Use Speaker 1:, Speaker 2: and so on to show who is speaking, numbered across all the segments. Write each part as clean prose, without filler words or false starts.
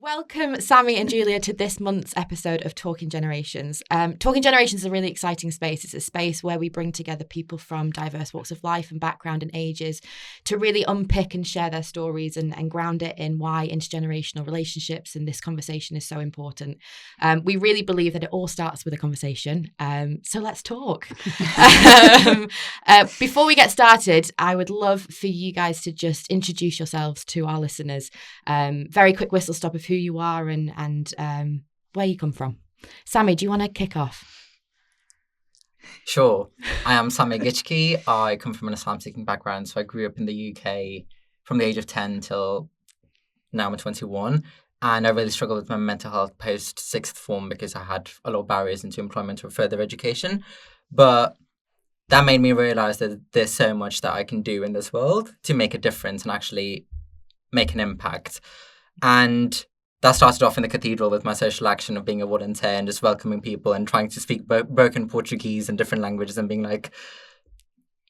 Speaker 1: Welcome, Sami and Julia, to this month's episode of Talking Generations. Talking Generations is a really exciting space. It's a space where we bring together people from diverse walks of life and background and ages to really unpick and share their stories and ground it in why intergenerational relationships and this conversation is so important. We really believe that it all starts with a conversation. So let's talk. Before we get started, I would love for you guys to just introduce yourselves to our listeners. Very quick whistle stop of who you are and where you come from. Sami, do you want to kick off?
Speaker 2: Sure. I am Sami Gichki. I come from an asylum-seeking background, so I grew up in the UK from the age of 10 till now I'm 21, and I really struggled with my mental health post sixth form because I had a lot of barriers into employment or further education. But that made me realise that there's so much that I can do in this world to make a difference and actually make an impact. And that started off in the cathedral with my social action of being a volunteer and just welcoming people and trying to speak broken Portuguese and different languages and being like,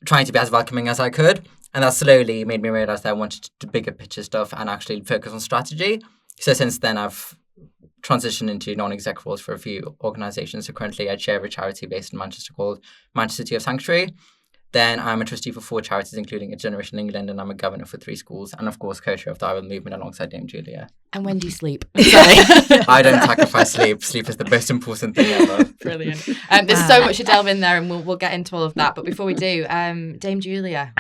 Speaker 2: trying to be as welcoming as I could. And that slowly made me realise that I wanted to do bigger picture stuff and actually focus on strategy. So since then, I've transitioned into non-exec roles for a few organisations. So currently I chair a charity based in Manchester called Manchester City of Sanctuary. Then I'm a trustee for 4 charities, including Intergenerational England, and I'm a governor for 3 schools, and of course, co-chair of the I Will movement alongside Dame Julia.
Speaker 1: And when do you sleep? Sorry.
Speaker 2: I don't sacrifice sleep. Sleep is the most important thing ever.
Speaker 1: Brilliant. There's so much to delve in there, and we'll get into all of that. But before we do, Dame Julia,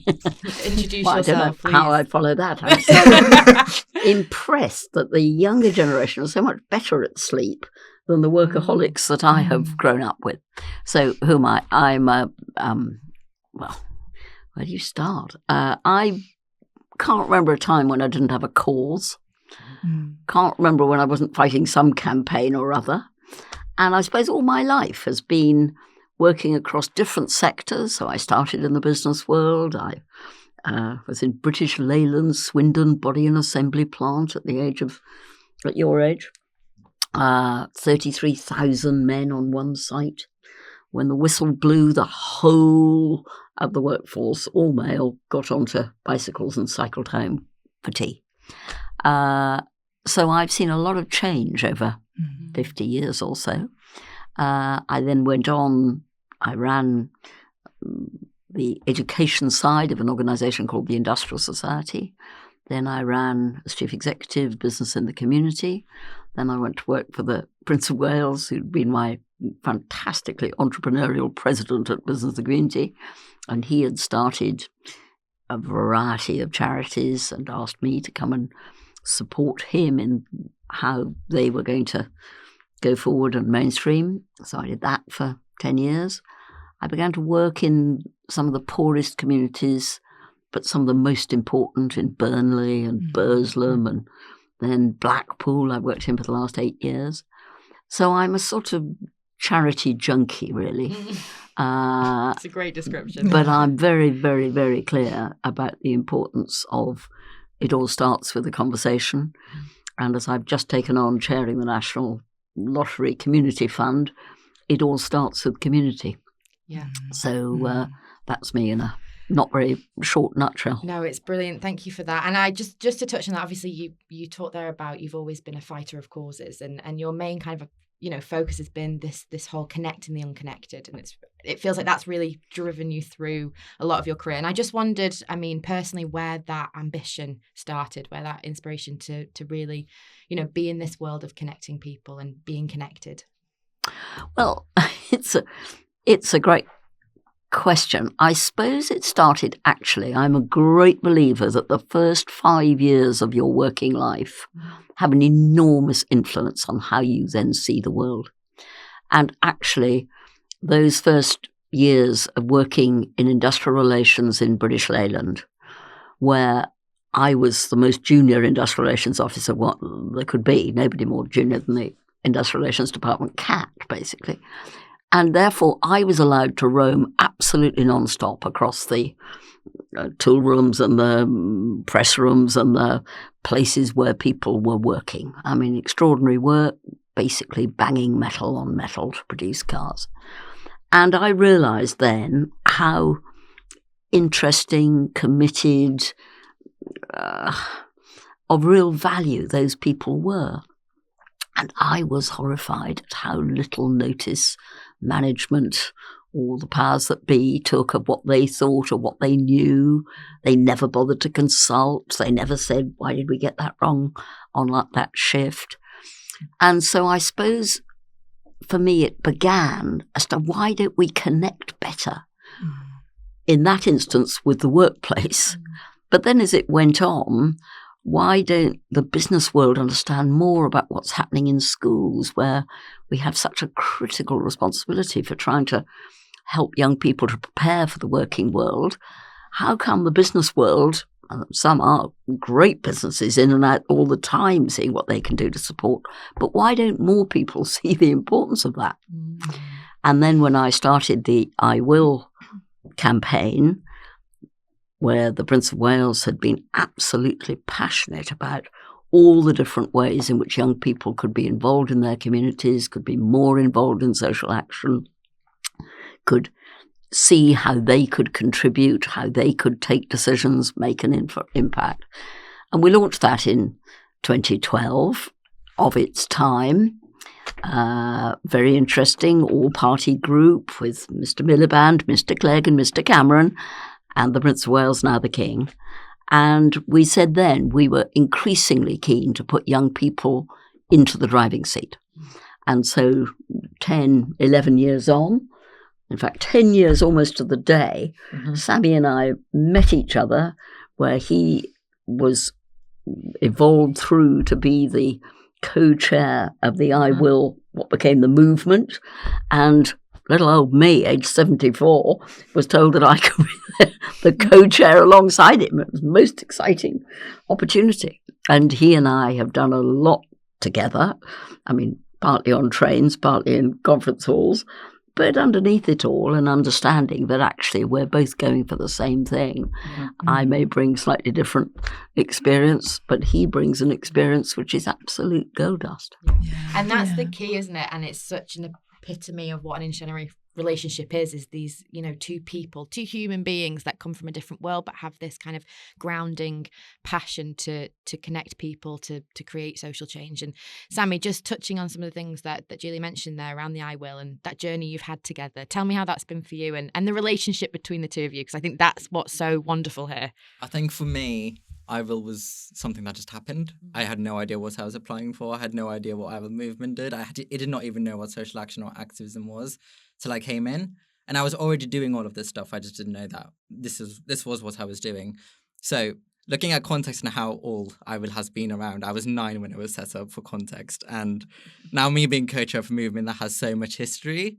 Speaker 1: introduce yourself,
Speaker 3: I don't know
Speaker 1: please.
Speaker 3: how I'd follow that. I'm so impressed that the younger generation are so much better at sleep than the workaholics that I have grown up with. So who am I? I'm a... well, where do you start? I can't remember a time when I didn't have a cause. Can't remember when I wasn't fighting some campaign or other. And I suppose all my life has been working across different sectors. So I started in the business world. I was in British Leyland, Swindon Body and Assembly Plant at your age. 33,000 men on one site. When the whistle blew, the whole of the workforce, all male, got onto bicycles and cycled home for tea. So I've seen a lot of change over 50 years or so. I then went on, I ran the education side of an organisation called the Industrial Society. Then I ran as chief executive, business in the community. Then I went to work for the Prince of Wales, who'd been my fantastically entrepreneurial president at Business in the Community. And he had started a variety of charities and asked me to come and support him in how they were going to go forward and mainstream. So I did that for 10 years. I began to work in some of the poorest communities, but some of the most important in Burnley and Burslem and then Blackpool. I worked in for the last 8 years. So I'm a sort of charity junkie, really.
Speaker 1: It's a great description.
Speaker 3: But I'm very, very, very clear about the importance of it all starts with a conversation. And as I've just taken on chairing the National Lottery Community Fund, it all starts with community.
Speaker 1: Yeah.
Speaker 3: So that's me in a not very short nutshell.
Speaker 1: No, it's brilliant. Thank you for that. And I just to touch on that, obviously you talked there about you've always been a fighter of causes, and your main kind of focus has been this whole connecting the unconnected, and it feels like that's really driven you through a lot of your career. And I just wondered, I mean, personally, where that ambition started, where that inspiration to really, be in this world of connecting people and being connected.
Speaker 3: Well, it's a great question. I suppose it started, actually, I'm a great believer that the first 5 years of your working life have an enormous influence on how you then see the world. And actually, those first years of working in industrial relations in British Leyland, where I was the most junior industrial relations officer what there could be, nobody more junior than the industrial relations department cat, basically. And therefore, I was allowed to roam absolutely non-stop across the tool rooms and the press rooms and the places where people were working. I mean, extraordinary work, basically banging metal on metal to produce cars. And I realised then how interesting, committed, of real value those people were. And I was horrified at how little notice management, all the powers that be, took of what they thought or what they knew. They never bothered to consult. They never said, why did we get that wrong on that shift? And so I suppose for me it began as to why don't we connect better in that instance with the workplace. But then as it went on, why don't the business world understand more about what's happening in schools, where we have such a critical responsibility for trying to help young people to prepare for the working world? How come the business world, some are great businesses in and out all the time, seeing what they can do to support, but why don't more people see the importance of that? And then when I started the I Will campaign, where the Prince of Wales had been absolutely passionate about all the different ways in which young people could be involved in their communities, could be more involved in social action, could see how they could contribute, how they could take decisions, make an impact. And we launched that in 2012 of its time. Very interesting, all-party group with Mr. Miliband, Mr. Clegg and Mr. Cameron, and the Prince of Wales, now the King. And we said then we were increasingly keen to put young people into the driving seat. And so 10, 11 years on, in fact, 10 years almost to the day, Sami and I met each other, where he was evolved through to be the co-chair of the I Will, what became the movement, and little old me, age 74, was told that I could be the co-chair alongside him. It was the most exciting opportunity. And he and I have done a lot together. I mean, partly on trains, partly in conference halls, but underneath it all, an understanding that actually we're both going for the same thing. I may bring slightly different experience, but he brings an experience which is absolute gold dust.
Speaker 1: And that's the key, isn't it? And it's such an epitome of what an intergenerational relationship is these, two people, two human beings that come from a different world but have this kind of grounding passion to connect people, to create social change. And Sami, just touching on some of the things that Julia mentioned there around the I Will and that journey you've had together, tell me how that's been for you and the relationship between the two of you, because I think that's what's so wonderful here.
Speaker 2: I think for me, I Will was something that just happened. I had no idea what I was applying for. I had no idea what I Will movement did. I did not even know what social action or activism was till I came in. And I was already doing all of this stuff. I just didn't know that this was what I was doing. So looking at context and how all I Will has been around, I was 9 when it was set up, for context. And now me being co-chair of a movement that has so much history,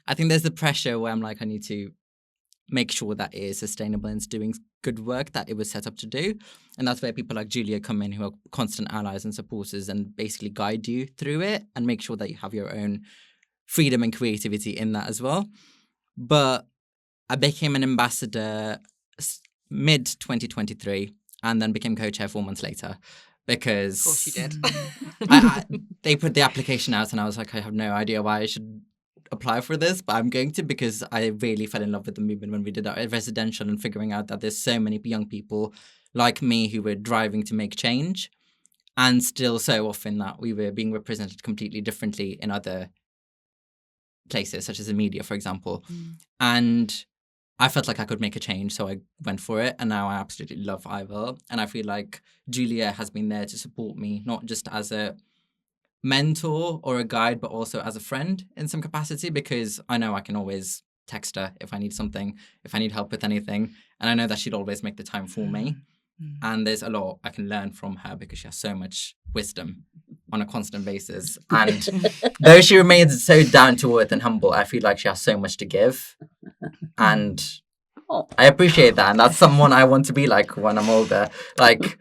Speaker 2: I think there's the pressure where I'm like, I need to make sure that it is sustainable and it's doing good work that it was set up to do. And that's where people like Julia come in, who are constant allies and supporters, and basically guide you through it and make sure that you have your own freedom and creativity in that as well. But I became an ambassador mid-2023 and then became co-chair 4 months later, because...
Speaker 1: Of course you did.
Speaker 2: They put the application out and I was like, I have no idea why I should apply for this, but I'm going to, because I really fell in love with the movement when we did our residential and figuring out that there's so many young people like me who were driving to make change, and still so often that we were being represented completely differently in other places, such as the media, for example. And I felt like I could make a change, so I went for it, and now I absolutely love I Will. And I feel like Julia has been there to support me, not just as a mentor or a guide, but also as a friend in some capacity, because I know I can always text her if I need something, if I need help with anything, and I know that she'd always make the time for me. And there's a lot I can learn from her because she has so much wisdom on a constant basis. And though she remains so down to earth and humble, I feel like she has so much to give. And I appreciate that. And that's someone I want to be like when I'm older. Like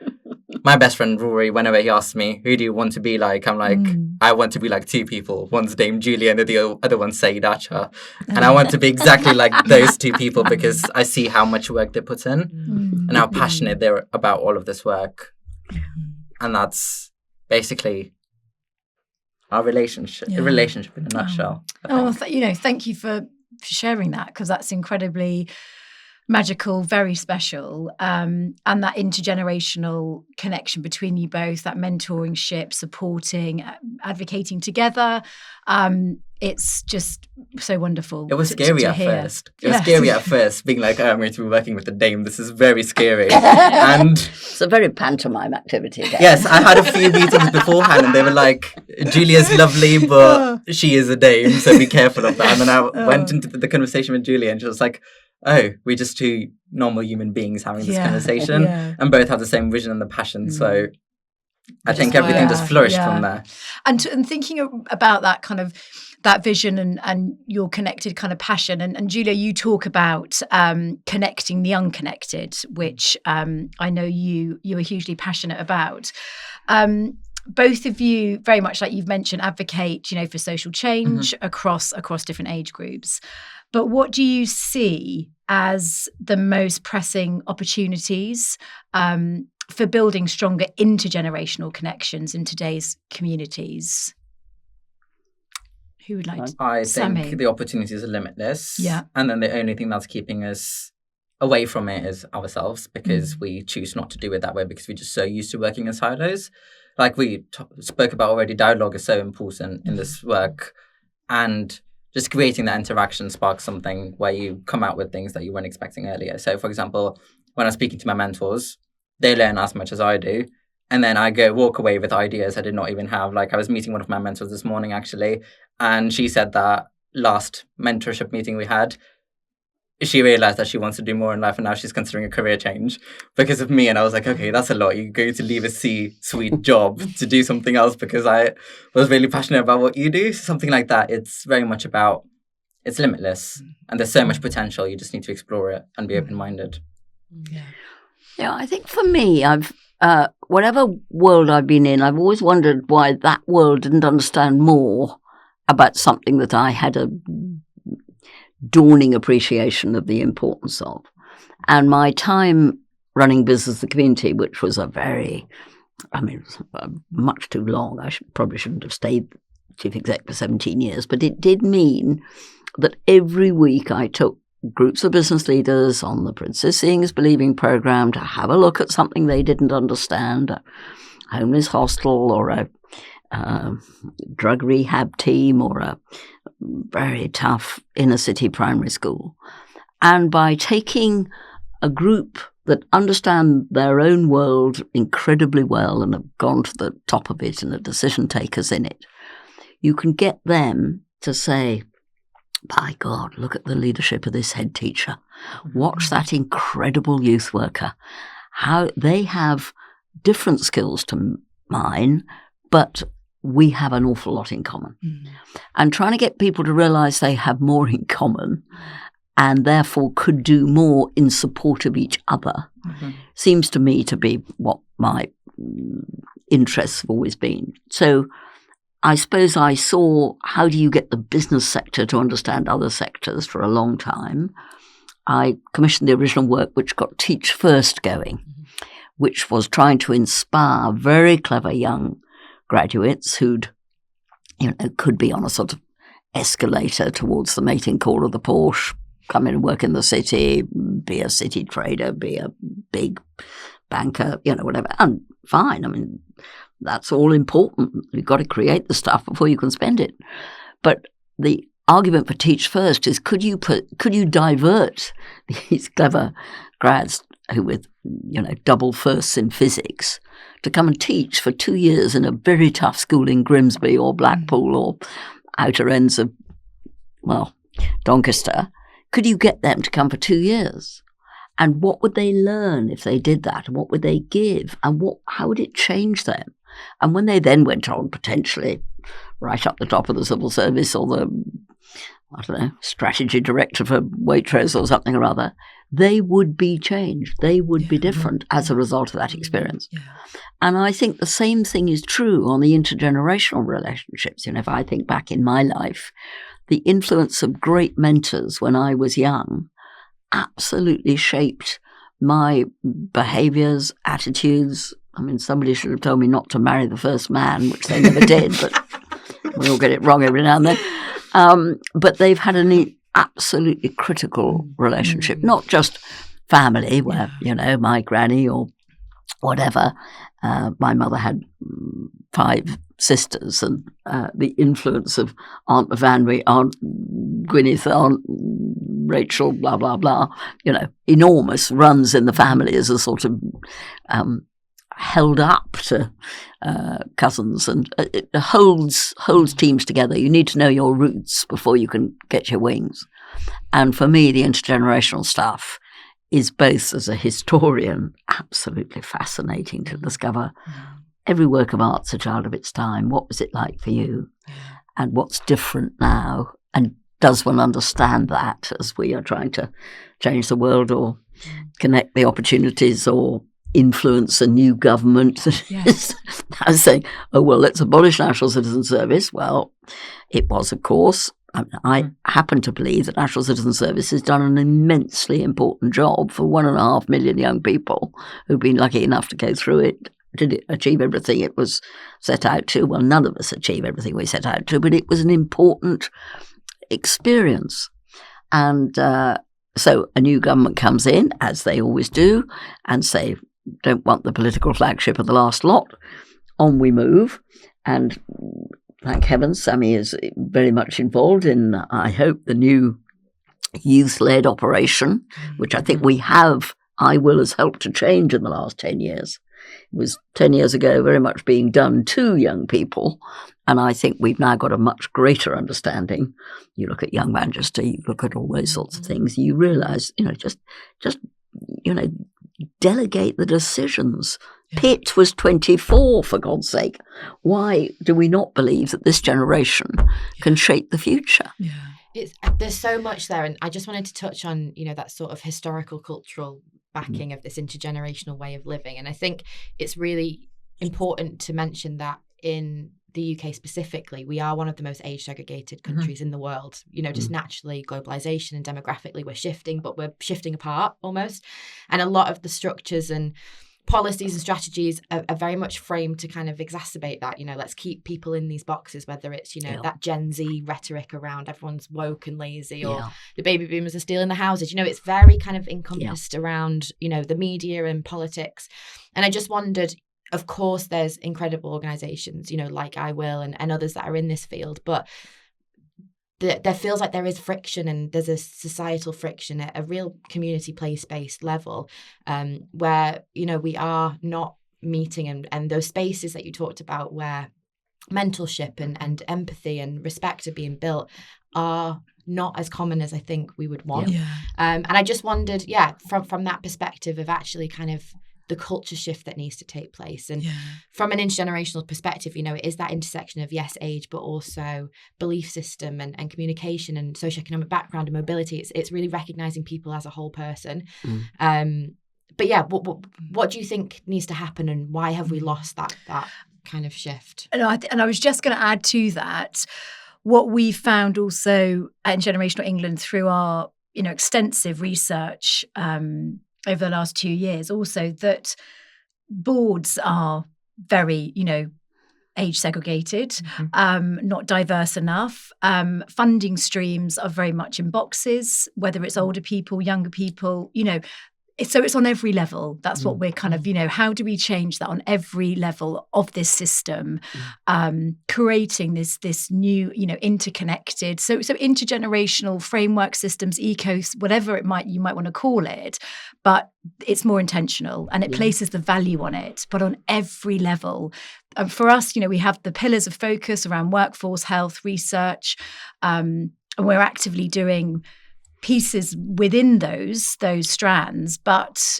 Speaker 2: my best friend Rory, whenever he asks me, who do you want to be like? I'm like, I want to be like 2 people. One's named Julia and the other one's Saeed Acha. And I want to be exactly like those 2 people because I see how much work they put in and how passionate they're about all of this work. And that's basically our relationship in a nutshell.
Speaker 4: Thank you for sharing that, because that's incredibly magical, very special, and that intergenerational connection between you both, that mentorship, supporting, advocating together. It's just so wonderful.
Speaker 2: It was scary
Speaker 4: to
Speaker 2: at
Speaker 4: hear.
Speaker 2: first. It was scary at first, being like, oh, I'm going to be working with a dame. This is very scary. And
Speaker 3: it's a very pantomime activity.
Speaker 2: Yes, I had a few meetings beforehand and they were like, Julia's lovely, but she is a dame, so be careful of that. And then I went into the conversation with Julia and she was like, oh, we're just two normal human beings having this conversation and both have the same vision and the passion. So I think everything just flourished from there.
Speaker 4: And thinking about that kind of that vision and your connected kind of passion. And Julia, you talk about connecting the unconnected, which I know you are hugely passionate about. Both of you, very much like you've mentioned, advocate, for social change across different age groups. But what do you see as the most pressing opportunities for building stronger intergenerational connections in today's communities? Who would like to?
Speaker 2: I
Speaker 4: Sami.
Speaker 2: think the opportunities are limitless.
Speaker 4: Yeah.
Speaker 2: And then the only thing that's keeping us away from it is ourselves, because we choose not to do it that way because we're just so used to working in silos. Like we spoke about already, dialogue is so important in this work. And just creating that interaction sparks something where you come out with things that you weren't expecting earlier. So, for example, when I'm speaking to my mentors, they learn as much as I do. And then I walk away with ideas I did not even have. Like I was meeting one of my mentors this morning, actually, and she said that last mentorship meeting we had, she realized that she wants to do more in life and now she's considering a career change because of me. And I was like, okay, that's a lot. You're going to leave a C-suite job to do something else because I was really passionate about what you do. Something like that. It's very much about, it's limitless and there's so much potential. You just need to explore it and be open-minded.
Speaker 3: Yeah, I think for me, whatever world I've been in, I've always wondered why that world didn't understand more about something that I had a dawning appreciation of the importance of. And my time running Business the Community, which was much too long. I probably shouldn't have stayed chief exec for 17 years, but it did mean that every week I took groups of business leaders on the Princess Seeing is Believing program to have a look at something they didn't understand, a homeless hostel or a drug rehab team or a very tough inner city primary school. And by taking a group that understand their own world incredibly well and have gone to the top of it and are decision takers in it, you can get them to say, by God, look at the leadership of this head teacher. Watch that incredible youth worker. How they have different skills to mine, but we have an awful lot in common. And trying to get people to realize they have more in common and therefore could do more in support of each other seems to me to be what my interests have always been. So I suppose I saw, how do you get the business sector to understand other sectors for a long time? I commissioned the original work which got Teach First going, which was trying to inspire very clever young graduates who'd, could be on a sort of escalator towards the mating call of the Porsche, come in and work in the city, be a city trader, be a big banker, whatever. And fine, that's all important. You've got to create the stuff before you can spend it. But the argument for Teach First is, could you divert these clever grads who with double firsts in physics to come and teach for 2 years in a very tough school in Grimsby or Blackpool or outer ends of Doncaster? Could you get them to come for 2 years? And what would they learn if they did that? And what would they give? And how would it change them? And when they then went on potentially right up the top of the civil service or the, strategy director for Waitrose or something or other, they would be changed. They would be different as a result of that experience. And I think the same thing is true on the intergenerational relationships. If I think back in my life, the influence of great mentors when I was young absolutely shaped my behaviors, attitudes. Somebody should have told me not to marry the first man, which they never did, but we all get it wrong every now and then. But they've had absolutely critical relationship, not just family where, my granny or whatever. My mother had 5 sisters, and the influence of Aunt Vanry, Aunt Gwyneth, Aunt Rachel, blah, blah, blah, enormous, runs in the family as a sort of held up to cousins, and it holds teams together. You need to know your roots before you can get your wings. And for me, the intergenerational stuff is, both as a historian, absolutely fascinating to discover. Every work of art's a child of its time. What was it like for you? And what's different now? And does one understand that as we are trying to change the world or connect the opportunities or influence a new government that is now saying, oh, well, let's abolish National Citizen Service? Well, it was, of course. I happen to believe that National Citizen Service has done an immensely important job for 1.5 million young people who've been lucky enough to go through it. Did it achieve everything it was set out to? Well, none of us achieve everything we set out to, but it was an important experience. And so a new government comes in, as they always do, and say, don't want the political flagship of the last lot. On we move. And thank heavens, Sami is very much involved in, I hope, the new youth-led operation, which I think I will has helped to change in the last 10 years. It was 10 years ago very much being done to young people, and I think we've now got a much greater understanding. You look at Young Manchester, you look at all those sorts of things, you realise, just delegate the decisions. Pitt was 24, for God's sake. Why do we not believe that this generation can shape the future?
Speaker 1: There's so much there, and I just wanted to touch on, that sort of historical, cultural backing of this intergenerational way of living. And I think it's really important to mention that in the UK specifically, we are one of the most age segregated countries in the world. Just naturally, globalization and demographically, we're shifting, but we're shifting apart almost. And a lot of the structures and policies and strategies are very much framed to kind of exacerbate that. Let's keep people in these boxes, whether it's, that Gen Z rhetoric around everyone's woke and lazy, or the baby boomers are stealing the houses. It's very kind of encompassed around, the media and politics. And I just wondered, of course, there's incredible organizations, like I Will and others that are in this field, but there feels like there is friction, and there's a societal friction at a real community place-based level, where, we are not meeting, and those spaces that you talked about where mentorship and empathy and respect are being built are not as common as I think we would want. And I just wondered, from that perspective of actually kind of the culture shift that needs to take place. And from an intergenerational perspective, it is that intersection of, yes, age, but also belief system and communication and socioeconomic background and mobility. It's really recognizing people as a whole person. But what do you think needs to happen, and why have we lost that kind of shift?
Speaker 4: And I was just going to add to that, what we found also at Intergenerational England through our extensive research over the last 2 years, also that boards are very, age segregated, not diverse enough. Funding streams are very much in boxes, whether it's older people, younger people, So it's on every level. That's what we're kind of, how do we change that on every level of this system, creating this new, interconnected, so intergenerational framework systems, ecos, whatever you might want to call it, but it's more intentional and it places the value on it, but on every level. For us, we have the pillars of focus around workforce, health, research, and we're actively doing pieces within those strands, but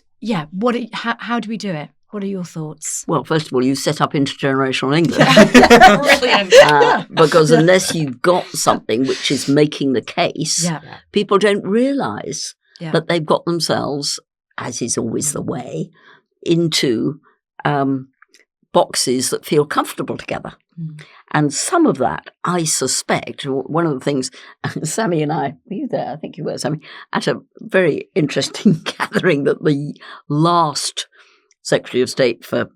Speaker 4: how do we do it? What are your thoughts?
Speaker 3: Well, first of all, you set up Intergenerational England.
Speaker 1: Brilliant.
Speaker 3: Because unless you've got something which is making the case, people don't realise that they've got themselves, as is always the way, into boxes that feel comfortable together. And some of that, I suspect, one of the things, Sami and I, were you there? I think you were, Sami, at a very interesting gathering that the last Secretary of State for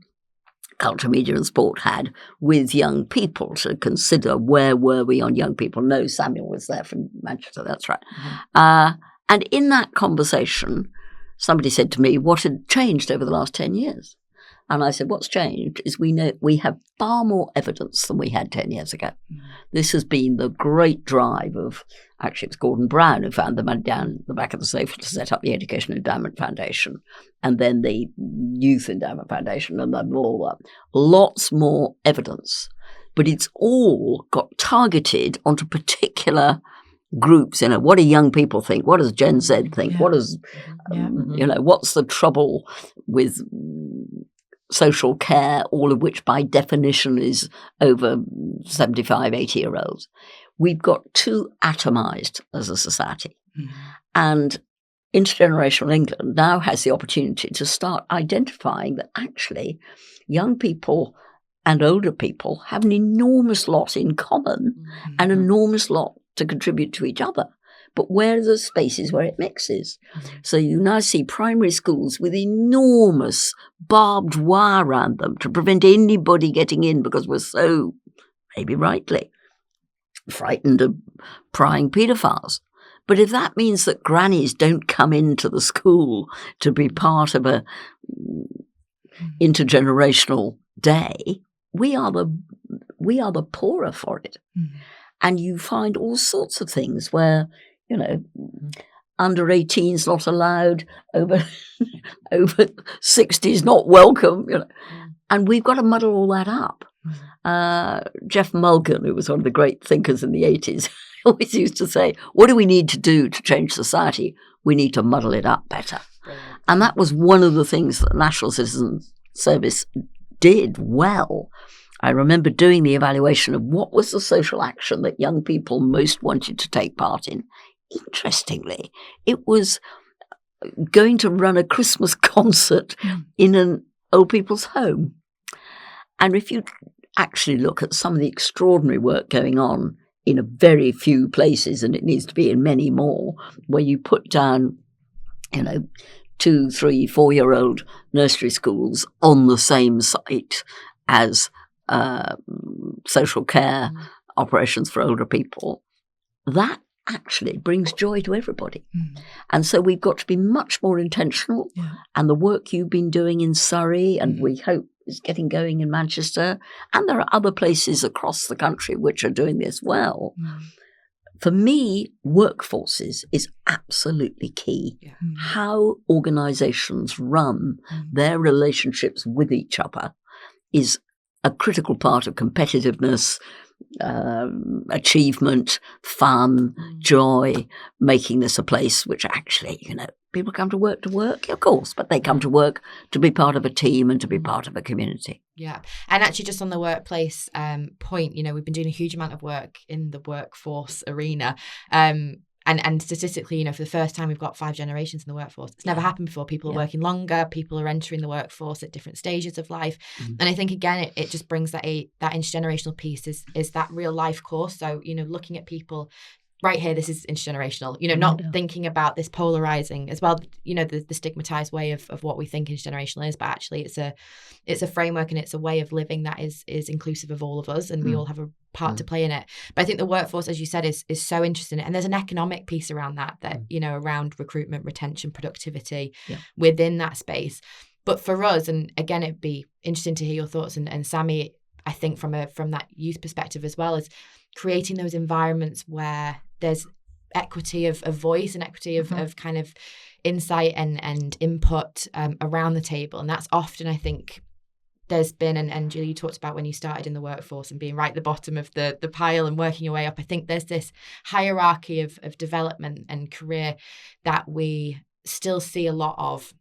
Speaker 3: culture, media and sport had with young people to consider where were we on young people. No, Samuel was there from Manchester, that's right. And in that conversation, somebody said to me, what had changed over the last 10 years? And I said, what's changed is we know we have far more evidence than we had 10 years ago. This has been the great drive of, actually it was Gordon Brown who found the money down the back of the sofa to set up the Education Endowment Foundation, and then the Youth Endowment Foundation, and then all that. Lots more evidence. But it's all got targeted onto particular groups. What do young people think? What does Gen Z think? What does, what's the trouble with social care, all of which by definition is over 75, 80-year-olds. We've got too atomized as a society. And Intergenerational England now has the opportunity to start identifying that actually young people and older people have an enormous lot in common and an enormous lot to contribute to each other. But where are the spaces where it mixes? So you now see primary schools with enormous barbed wire around them to prevent anybody getting in because we're so, maybe rightly, frightened of prying paedophiles. But if that means that grannies don't come into the school to be part of a intergenerational day, we are the poorer for it. And you find all sorts of things where, under 18s not allowed, over 60s not welcome, and we've got to muddle all that up. Jeff Mulgan, who was one of the great thinkers in the 80s, always used to say, what do we need to do to change society? We need to muddle it up better. And that was one of the things that the National Citizen Service did well. I remember doing the evaluation of what was the social action that young people most wanted to take part in. Interestingly, it was going to run a Christmas concert in an old people's home. And if you actually look at some of the extraordinary work going on in a very few places, and it needs to be in many more, where you put down, 2, 3, 4-year-old nursery schools on the same site as social care operations for older people, that actually brings joy to everybody. And so we've got to be much more intentional. And the work you've been doing in Surrey, and we hope is getting going in Manchester, and there are other places across the country which are doing this well. For me, workforces is absolutely key. How organisations run their relationships with each other is a critical part of competitiveness, achievement, fun, joy, making this a place which actually, people come to work, of course, but they come to work to be part of a team and to be part of a community.
Speaker 1: Yeah. And actually just on the workplace point, we've been doing a huge amount of work in the workforce arena. And statistically, for the first time, we've got 5 generations in the workforce. It's never happened before. People are working longer. People are entering the workforce at different stages of life. And I think, again, it just brings that intergenerational piece is that real life course. So, looking at people right here, this is intergenerational, not thinking about this polarizing as well, the stigmatized way of what we think intergenerational is, but actually it's a framework and it's a way of living that is inclusive of all of us, and we all have a part to play in it. But I think the workforce, as you said, is so interesting. And there's an economic piece around that, around recruitment, retention, productivity within that space. But for us, and again, it'd be interesting to hear your thoughts, and Sami, I think from that youth perspective as well, is creating those environments where there's equity of voice and equity of kind of insight and input around the table. And that's often, I think, there's been, and Julia, you talked about when you started in the workforce and being right at the bottom of the pile and working your way up. I think there's this hierarchy of development and career that we still see a lot of.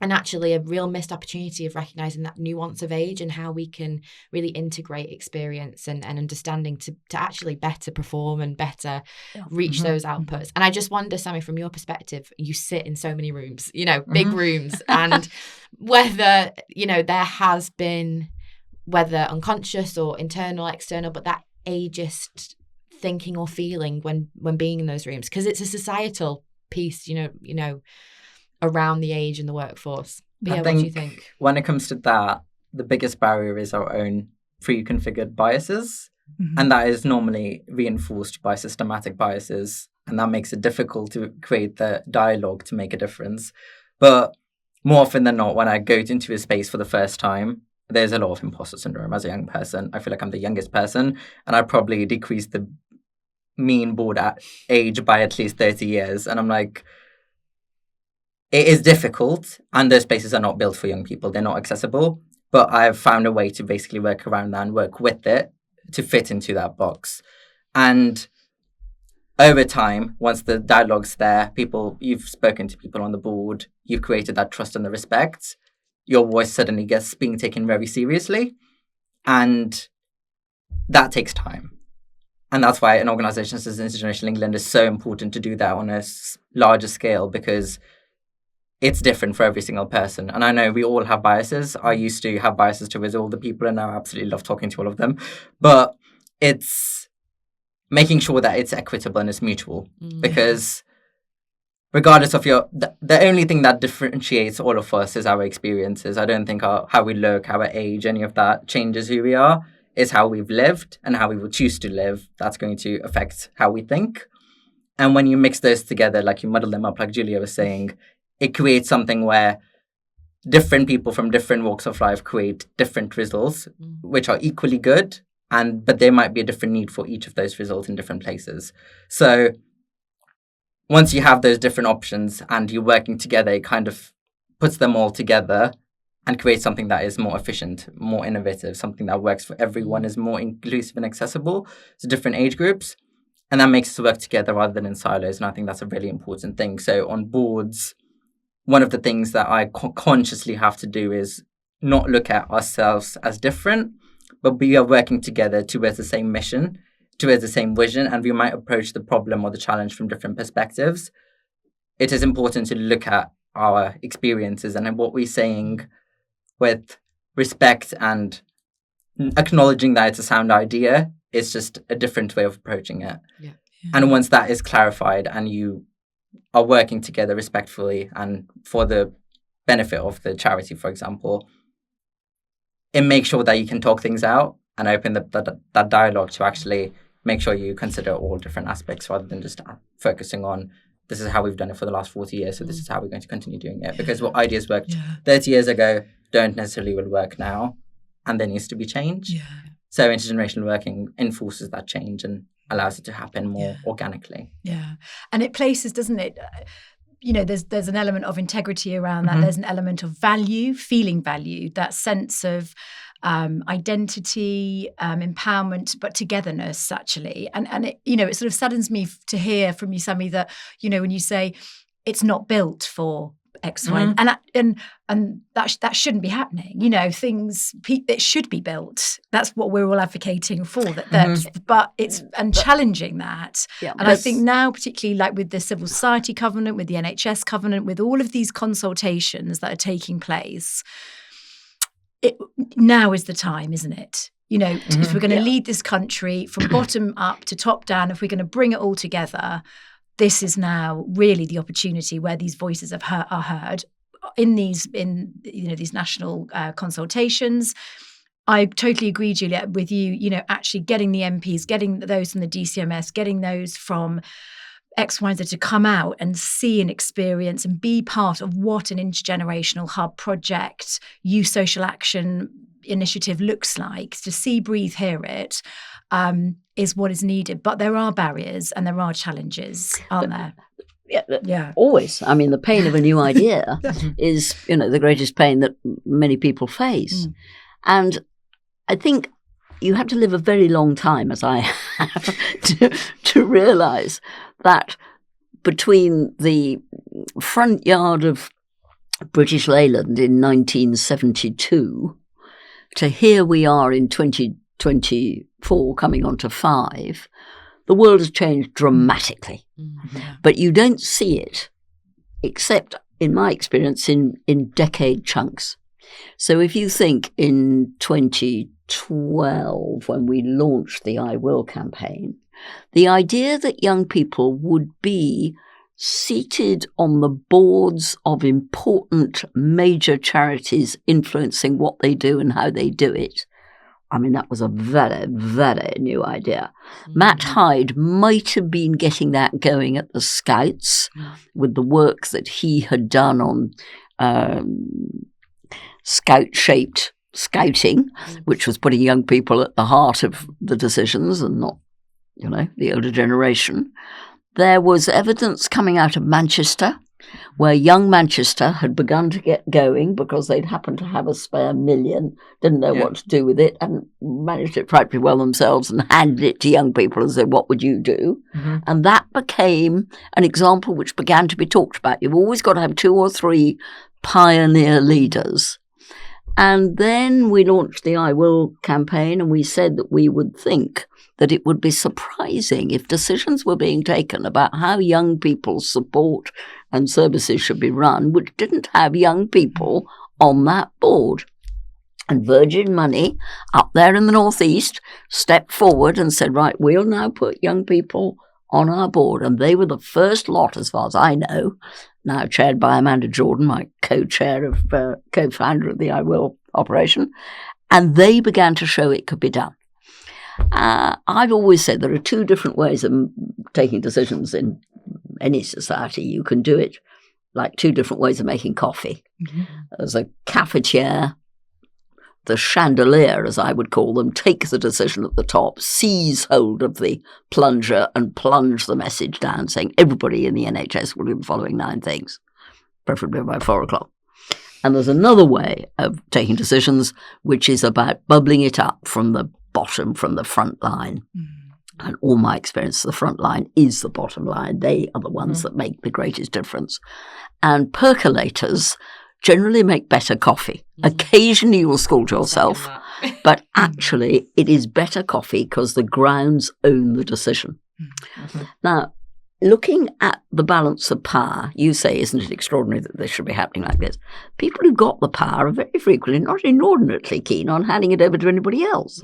Speaker 1: And actually a real missed opportunity of recognizing that nuance of age and how we can really integrate experience and understanding to actually better perform and better reach those outputs. And I just wonder, Sami, from your perspective, you sit in so many rooms, big rooms, and whether, there has been, whether unconscious or internal, external, but that ageist thinking or feeling when being in those rooms, because it's a societal piece, around the age in the workforce. But
Speaker 2: I
Speaker 1: what
Speaker 2: think
Speaker 1: do you think?
Speaker 2: When it comes to that, the biggest barrier is our own pre-configured biases. And that is normally reinforced by systematic biases. And that makes it difficult to create the dialogue to make a difference. But more often than not, when I go into a space for the first time, there's a lot of imposter syndrome as a young person. I feel like I'm the youngest person, and I probably decreased the mean board age by at least 30 years. And I'm like, it is difficult, and those spaces are not built for young people. They're not accessible. But I've found a way to basically work around that and work with it to fit into that box. And over time, once the dialogue's there, you've spoken to people on the board, you've created that trust and the respect, your voice suddenly gets being taken very seriously. And that takes time. And that's why an organisation such as Intergenerational England is so important to do that on a larger scale, because it's different for every single person. And I know we all have biases. I used to have biases towards all the people, and now I absolutely love talking to all of them. But it's making sure that it's equitable and it's mutual. Because regardless of the only thing that differentiates all of us is our experiences. I don't think how we look, our age, any of that changes who we are. It's how we've lived and how we will choose to live. That's going to affect how we think. And when you mix those together, like you muddle them up, like Julia was saying, it creates something where different people from different walks of life create different results, which are equally good, but there might be a different need for each of those results in different places. So once you have those different options and you're working together, it kind of puts them all together and creates something that is more efficient, more innovative, something that works for everyone, is more inclusive and accessible to different age groups. And that makes us work together rather than in silos. And I think that's a really important thing. So on boards, one of the things that I consciously have to do is not look at ourselves as different, but we are working together towards the same mission, towards the same vision, and we might approach the problem or the challenge from different perspectives. It is important to look at our experiences and what we're saying with respect and acknowledging that it's a sound idea. It's just a different way of approaching it. And once that is clarified and you are working together respectfully and for the benefit of the charity, for example, it makes sure that you can talk things out and open that dialogue to actually make sure you consider all different aspects rather than just focusing on this is how we've done it for the last 40 years, so this is how we're going to continue doing it. Because what ideas worked 30 years ago don't necessarily will work now, and there needs to be change. So intergenerational working enforces that change and allows it to happen more organically.
Speaker 4: And it places, doesn't it? There's an element of integrity around that. There's an element of value, feeling value, that sense of identity, empowerment, but togetherness, actually. And it sort of saddens me to hear from you, Sami, that, when you say it's not built for X, Y, and that shouldn't be happening. It should be built. That's what we're all advocating for. But challenging that. And I think now, particularly like with the Civil Society Covenant, with the NHS Covenant, with all of these consultations that are taking place, now is the time, isn't it? If we're going to lead this country from bottom up to top down, if we're going to bring it all together, this is now really the opportunity where these voices are heard in these national consultations. I totally agree, Julia, with you. Actually getting the MPs, getting those from the DCMS, getting those from X, Y, and Z to come out and see and experience and be part of what an intergenerational hub project, youth social action initiative looks like. To see, breathe, hear it. Is what is needed. But there are barriers and there are challenges, aren't there?
Speaker 3: Yeah. Always. I mean, the pain of a new idea is, the greatest pain that many people face. And I think you have to live a very long time, as I have, to realise that between the front yard of British Leyland in 1972 to here we are in 2024 coming on to 5, the world has changed dramatically. But you don't see it, except in my experience, in decade chunks. So if you think in 2012, when we launched the I Will campaign, the idea that young people would be seated on the boards of important major charities influencing what they do and how they do it. I mean, that was a very, very new idea. Matt Hyde might have been getting that going at the Scouts with the work that he had done on Scout-shaped scouting, which was putting young people at the heart of the decisions and not, the older generation. There was evidence coming out of Manchester, where young Manchester had begun to get going because they'd happened to have a spare million, didn't know what to do with it, and managed it frightfully well themselves and handed it to young people and said, what would you do? And that became an example which began to be talked about. You've always got to have 2 or 3 pioneer leaders. And then we launched the I Will campaign, and we said that we would think that it would be surprising if decisions were being taken about how young people's support and services should be run, which didn't have young people on that board. And Virgin Money, up there in the northeast, stepped forward and said, right, we'll now put young people on our board. And they were the first lot, as far as I know, now chaired by Amanda Jordan, my co-founder of the I Will operation. And they began to show it could be done. I've always said there are 2 different ways of taking decisions in any society. You can do it like 2 different ways of making coffee. There's a cafetiere, the chandelier, as I would call them, take the decision at the top, seize hold of the plunger and plunge the message down, saying everybody in the NHS will do the following 9 things, preferably by 4 o'clock. And there's another way of taking decisions, which is about bubbling it up from the bottom, from the front line. And all my experience, the front line is the bottom line. They are the ones that make the greatest difference. And percolators generally make better coffee. Occasionally you will scold yourself, but actually it is better coffee because the grounds own the decision. Now, looking at the balance of power, you say, isn't it extraordinary that this should be happening like this? People who've got the power are very frequently not inordinately keen on handing it over to anybody else.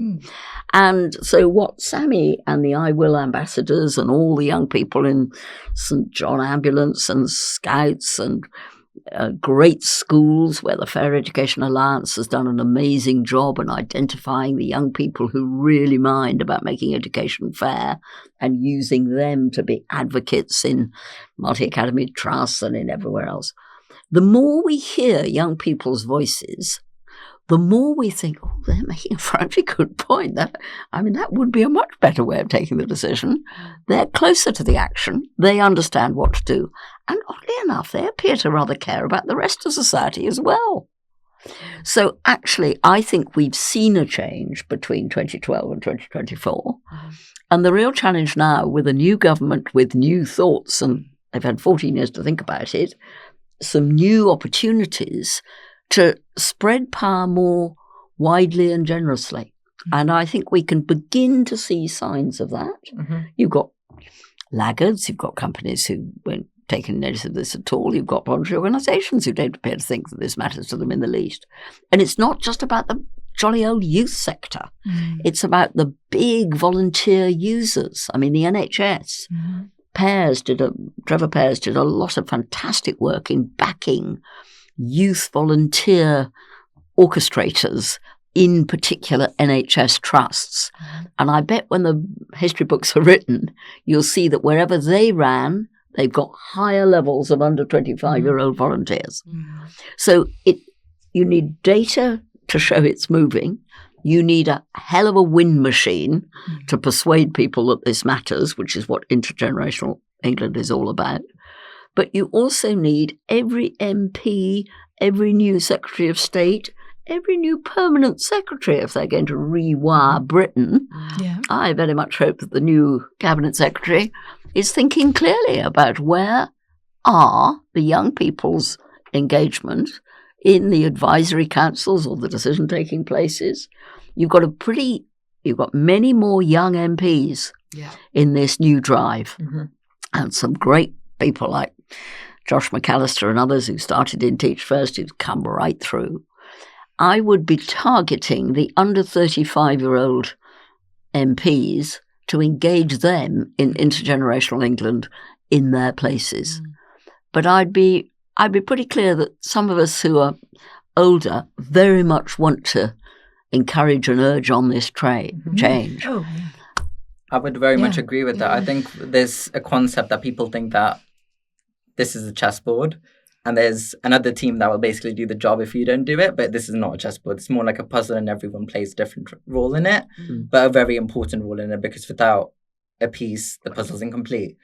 Speaker 3: And so what Sami and the I Will ambassadors and all the young people in St John Ambulance and Scouts and great schools where the Fair Education Alliance has done an amazing job in identifying the young people who really mind about making education fair and using them to be advocates in multi-academy trusts and in everywhere else. The more we hear young people's voices, the more we think, oh, they're making a frightfully good point. That would be a much better way of taking the decision. They're closer to the action. They understand what to do. And oddly enough, they appear to rather care about the rest of society as well. So actually, I think we've seen a change between 2012 and 2024. And the real challenge now with a new government with new thoughts, and they've had 14 years to think about it, some new opportunities to spread power more widely and generously. And I think we can begin to see signs of that. You've got laggards, you've got companies who won't take any notice of this at all, you've got voluntary organisations who don't appear to think that this matters to them in the least. And it's not just about the jolly old youth sector. It's about the big volunteer users. I mean, the NHS. Trevor Pears did a lot of fantastic work in backing youth volunteer orchestrators in particular NHS trusts. And I bet when the history books are written, you'll see that wherever they ran, they've got higher levels of under 25-year-old volunteers. So you need data to show it's moving. You need a hell of a wind machine to persuade people that this matters, which is what Intergenerational England is all about. But you also need every MP, every new Secretary of State, every new permanent secretary if they're going to rewire Britain. I very much hope that the new Cabinet Secretary is thinking clearly about where are the young people's engagement in the advisory councils or the decision-taking places. You've got many more young MPs in this new drive. And some great people like Josh McAllister and others who started in Teach First, who've come right through. I would be targeting the under 35-year-old MPs to engage them in Intergenerational England in their places. But I'd be pretty clear that some of us who are older very much want to encourage and urge on this change.
Speaker 4: Oh, yeah.
Speaker 2: I would very much agree with that. I think there's a concept that people think that this is a chessboard and there's another team that will basically do the job if you don't do it, but this is not a chessboard. It's more like a puzzle and everyone plays a different role in it, but a very important role in it, because without a piece, the puzzle's incomplete.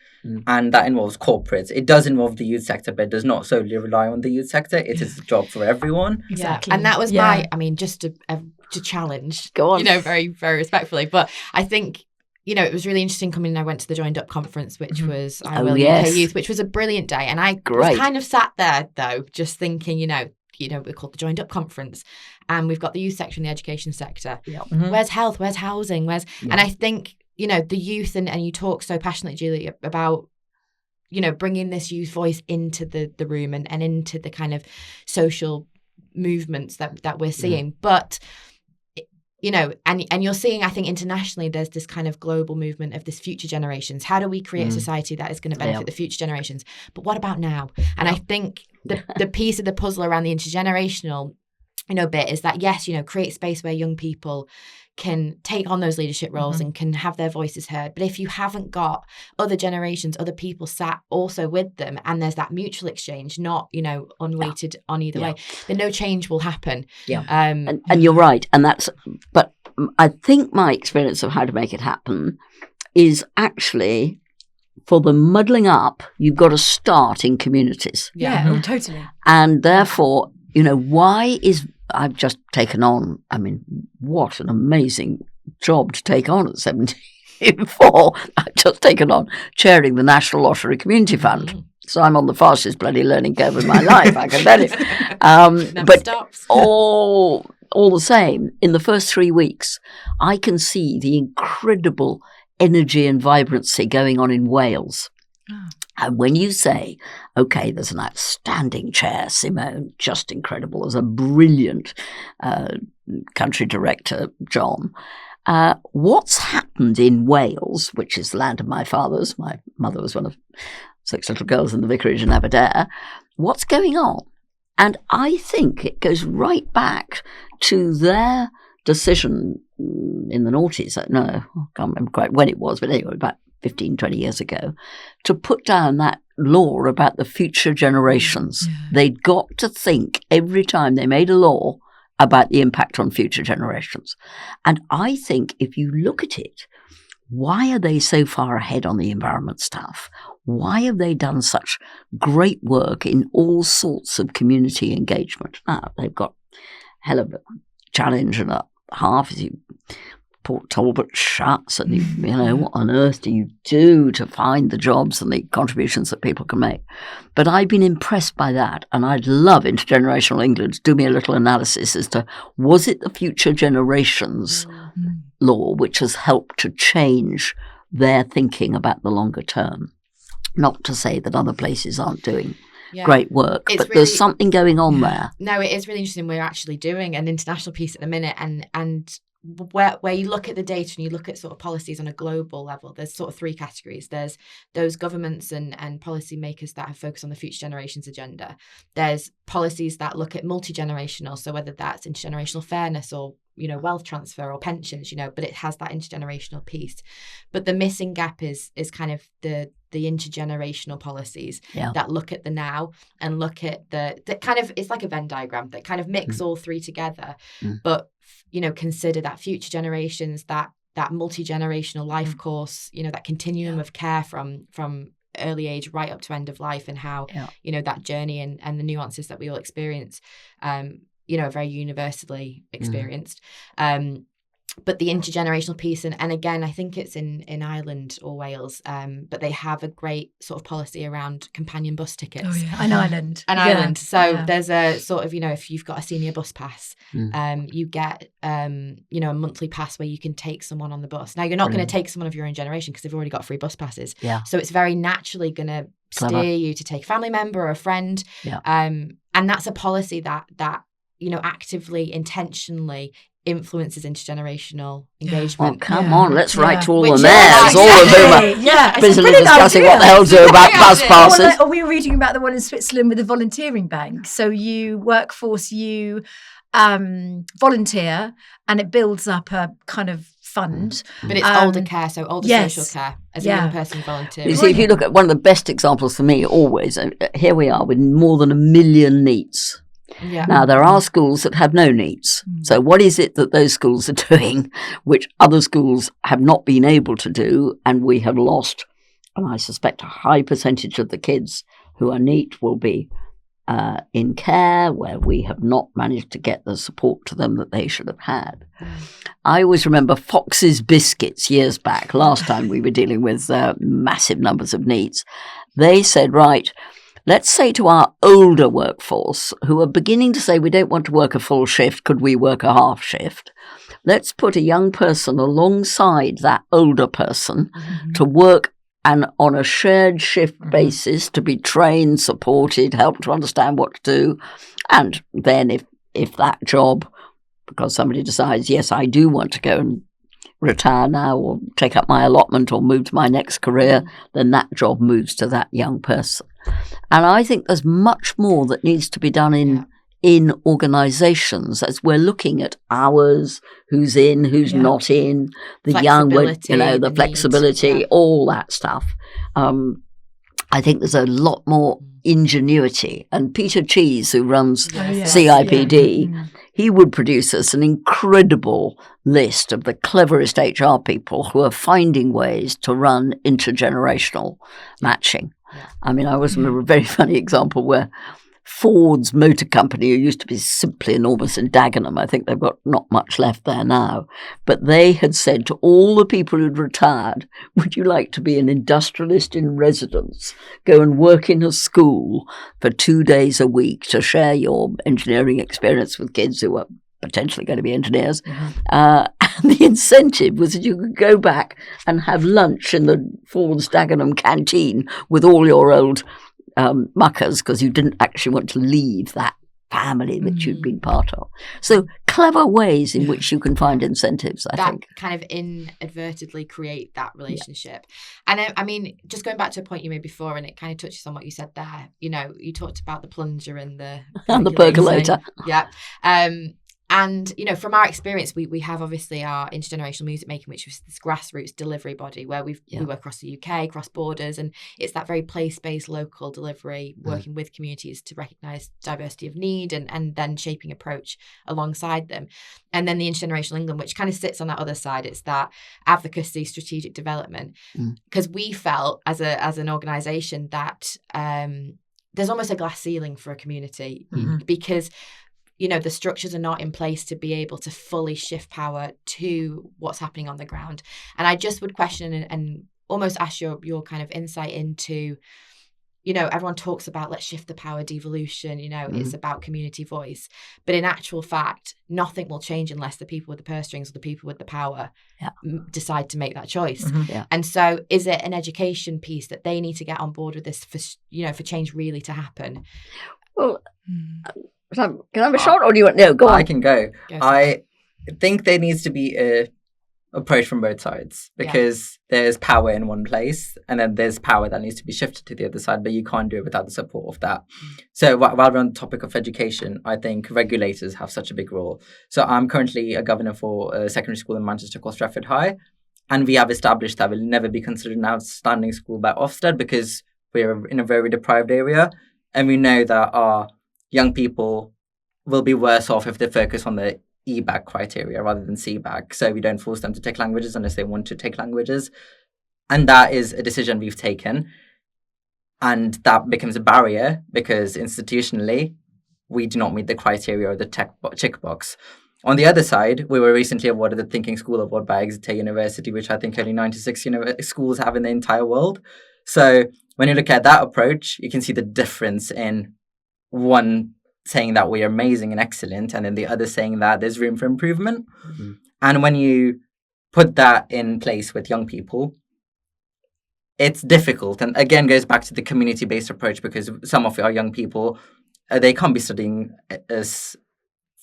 Speaker 2: And that involves corporates. It does involve the youth sector, but it does not solely rely on the youth sector. It is a job for everyone.
Speaker 4: Exactly.
Speaker 1: And that was my, I mean, just to challenge,
Speaker 3: go on,
Speaker 1: very, very respectfully. But I think, it was really interesting coming in. I went to the Joined Up conference, which was UK Youth, which was a brilliant day. And I was kind of sat there, though, just thinking, we're called the Joined Up conference, and we've got the youth sector and the education sector. Where's health? Where's housing? And I think, the youth, and you talk so passionately, Julia, about, bringing this youth voice into the room and into the kind of social movements that we're seeing. But and you're seeing, I think, internationally, there's this kind of global movement of this future generations. How do we create a society that is going to benefit the future generations? But what about now? And I think the piece of the puzzle around the intergenerational, bit is that, yes, create space where young people can take on those leadership roles and can have their voices heard. But if you haven't got other generations, other people sat also with them, and there's that mutual exchange, not, unweighted on either way, then no change will happen.
Speaker 3: And you're right. But I think my experience of how to make it happen is actually, for the muddling up, you've got to start in communities.
Speaker 4: Totally.
Speaker 3: And therefore, I've just taken on, what an amazing job to take on at 74. I've just taken on chairing the National Lottery Community Fund. So I'm on the fastest bloody learning curve of my life, I can tell you.
Speaker 1: Never stops.
Speaker 3: all the same, in the first 3 weeks, I can see the incredible energy and vibrancy going on in Wales. And when you say, okay, there's an outstanding chair, Simone, just incredible. There's a brilliant country director, John. What's happened in Wales, which is the land of my fathers, my mother was one of 6 little girls in the vicarage in Aberdare, what's going on? And I think it goes right back to their decision in the noughties, I can't remember quite when it was, but anyway, about 15, 20 years ago, to put down that law about the future generations. They'd got to think every time they made a law about the impact on future generations. And I think if you look at it, why are they so far ahead on the environment stuff? Why have they done such great work in all sorts of community engagement? Now, they've got a hell of a challenge and a half as you Port Talbot shuts, and what on earth do you do to find the jobs and the contributions that people can make? But I've been impressed by that, and I'd love Intergenerational England to do me a little analysis as to, was it the future generations law which has helped to change their thinking about the longer term? Not to say that other places aren't doing great work, but there's something going on there.
Speaker 1: No, it is really interesting. We're actually doing an international piece at the minute, and where you look at the data and you look at sort of policies on a global level, there's sort of 3 categories. There's those governments and policy makers that have focused on the future generations agenda. There's policies that look at multi-generational, so whether that's intergenerational fairness or wealth transfer or pensions, but it has that intergenerational piece. But the missing gap is kind of the intergenerational policies that look at the now and look at the kind of, it's like a Venn diagram that kind of mix all 3 together, but consider that future generations, that multi-generational life course, that continuum of care from early age right up to end of life, and how that journey and the nuances that we all experience are very universally experienced. But the intergenerational piece, and again, I think it's in Ireland or Wales, but they have a great sort of policy around companion bus tickets.
Speaker 4: Oh yeah, in Ireland.
Speaker 1: Ireland. So there's a sort of, if you've got a senior bus pass, you get, a monthly pass where you can take someone on the bus. Now, you're not going to take someone of your own generation because they've already got free bus passes. So it's very naturally going to steer you to take a family member or a friend. And that's a policy that actively, intentionally influences intergenerational
Speaker 3: Oh,
Speaker 1: engagement.
Speaker 3: come on, let's write to all
Speaker 1: Which
Speaker 3: the
Speaker 1: is
Speaker 3: mayors, all of whom are
Speaker 4: yeah,
Speaker 3: busily discussing what the hell to do about bus passes.
Speaker 4: Or we were reading about the one in Switzerland with the volunteering bank. So you volunteer, and it builds up a kind of fund.
Speaker 1: But it's older care, so older social care as a young person volunteering.
Speaker 3: You see, if you look at one of the best examples for me always, here we are with more than 1 million NEETs.
Speaker 1: Yeah.
Speaker 3: Now, there are schools that have no NEETs. So what is it that those schools are doing which other schools have not been able to do, and we have lost? And I suspect a high percentage of the kids who are NEET will be in care, where we have not managed to get the support to them that they should have had. I always remember Fox's Biscuits years back, last time we were dealing with massive numbers of NEETs. They said, right, let's say to our older workforce, who are beginning to say we don't want to work a full shift, could we work a half shift? Let's put a young person alongside that older person to work and on a shared shift basis, to be trained, supported, helped to understand what to do. And then if that job, because somebody decides, yes, I do want to go and retire now or take up my allotment or move to my next career, then that job moves to that young person. And I think there's much more that needs to be done in organisations as we're looking at hours, who's in, who's not in, the young, the flexibility, all that stuff. I think there's a lot more ingenuity. And Peter Cheese, who runs CIPD, he would produce us an incredible list of the cleverest HR people who are finding ways to run intergenerational matching. I mean, I always remember a very funny example where Ford's motor company, who used to be simply enormous in Dagenham, I think they've got not much left there now, but they had said to all the people who'd retired, would you like to be an industrialist in residence? Go and work in a school for 2 days a week to share your engineering experience with kids who are potentially going to be engineers. And the incentive was that you could go back and have lunch in the Ford's Dagenham canteen with all your old muckers, because you didn't actually want to leave that family that you'd been part of. So clever ways in which you can find incentives, I think.
Speaker 1: That kind of inadvertently create that relationship. And I mean, just going back to a point you made before, and it kind of touches on what you said there, you talked about the plunger and the
Speaker 3: percolator.
Speaker 1: Yeah. And, from our experience, we have obviously our intergenerational music making, which was this grassroots delivery body where we work across the UK, across borders, and it's that very place-based local delivery, working with communities to recognise diversity of need and then shaping approach alongside them. And then the Intergenerational England, which kind of sits on that other side, it's that advocacy, strategic development. Because we felt as an organisation that there's almost a glass ceiling for a community because the structures are not in place to be able to fully shift power to what's happening on the ground. And I just would question and almost ask your kind of insight into, everyone talks about let's shift the power devolution, it's about community voice. But in actual fact, nothing will change unless the people with the purse strings or the people with the power decide to make that choice. And so is it an education piece that they need to get on board with this for change really to happen?
Speaker 3: Well, can I have a shot, or do you want? No, go on.
Speaker 2: I can go. I think there needs to be a approach from both sides, because there's power in one place and then there's power that needs to be shifted to the other side, but you can't do it without the support of that. So while we're on the topic of education, I think regulators have such a big role. So I'm currently a governor for a secondary school in Manchester called Stratford High, and we have established that we'll never be considered an outstanding school by Ofsted because we're in a very deprived area, and we know that our young people will be worse off if they focus on the EBAC criteria rather than CBAC. So we don't force them to take languages unless they want to take languages. And that is a decision we've taken. And that becomes a barrier because institutionally, we do not meet the criteria or the tick box. On the other side, we were recently awarded the Thinking School Award by Exeter University, which I think only 96 schools have in the entire world. So when you look at that approach, you can see the difference in one saying that we're amazing and excellent, and then the other saying that there's room for improvement. Mm-hmm. And when you put that in place with young people, it's difficult. And again, goes back to the community-based approach, because some of our young people, they can't be studying as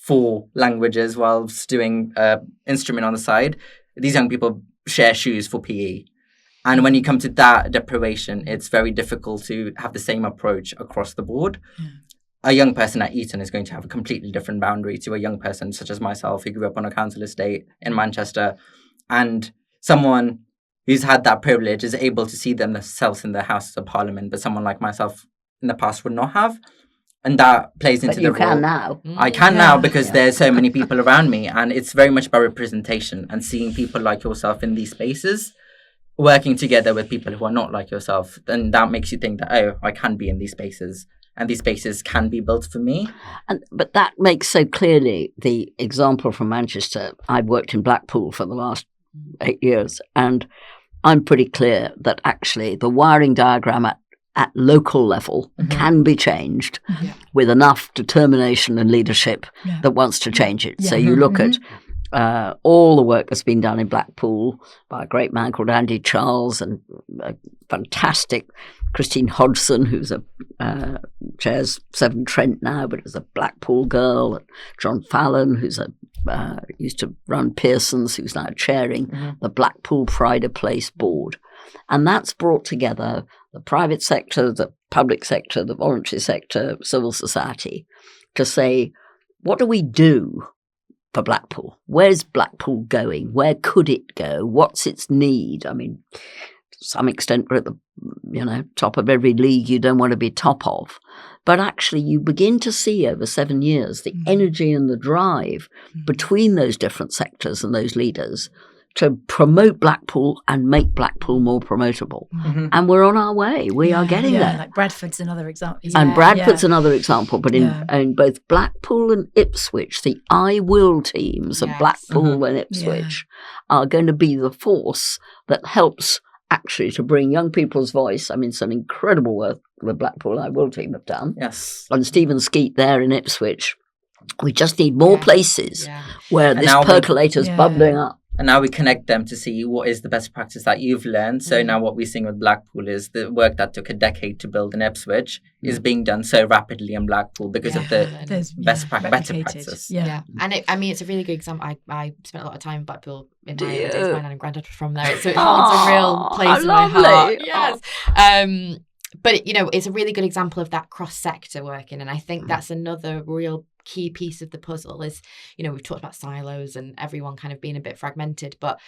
Speaker 2: 4 languages whilst doing instrument on the side. These young people share shoes for PE. And when you come to that deprivation, it's very difficult to have the same approach across the board.
Speaker 4: Yeah.
Speaker 2: A young person at Eton is going to have a completely different boundary to a young person such as myself who grew up on a council estate in Manchester. And someone who's had that privilege is able to see themselves in the Houses of Parliament, but someone like myself in the past would not have. And that plays into the role.
Speaker 3: But you can now.
Speaker 2: I can now because there's so many people around me, and it's very much about representation and seeing people like yourself in these spaces, working together with people who are not like yourself. Then that makes you think that, oh, I can be in these spaces, and these spaces can be built for me.
Speaker 3: But that makes so clearly the example from Manchester. I've worked in Blackpool for the last 8 years, and I'm pretty clear that actually the wiring diagram at local level can be changed with enough determination and leadership that wants to change it. So you look at all the work that's been done in Blackpool by a great man called Andy Charles and a fantastic Christine Hodgson, who's chairs Severn Trent now, but is a Blackpool girl, and John Fallon, who's used to run Pearson's, who's now chairing the Blackpool Pride of Place board. And that's brought together the private sector, the public sector, the voluntary sector, civil society, to say, what do we do for Blackpool? Where's Blackpool going? Where could it go? What's its need? I mean, to some extent, we're at the top of every league you don't want to be top of. But actually, you begin to see over 7 years the energy and the drive between those different sectors and those leaders to promote Blackpool and make Blackpool more promotable. And we're on our way. We are getting there.
Speaker 4: Like Bradford's another example.
Speaker 3: And Bradford's another example. But in both Blackpool and Ipswich, the I Will teams of Blackpool and Ipswich are going to be the force that helps actually to bring young people's voice. I mean, some incredible work the Blackpool I Will team have done.
Speaker 2: Yes.
Speaker 3: And Stephen Skeet there in Ipswich. We just need more places where this percolator's bubbling up.
Speaker 2: And now we connect them to see what is the best practice that you've learned. So now what we're seeing with Blackpool is the work that took a decade to build in Ipswich is being done so rapidly in Blackpool because of the better practice.
Speaker 1: Yeah. And it's a really good example. I spent a lot of time in Blackpool in my days. My nan and granddad were from there. So it holds a real place in my heart. Yes. But, it's a really good example of that cross-sector working. And I think that's another real key piece of the puzzle is, we've talked about silos and everyone kind of being a bit fragmented, but,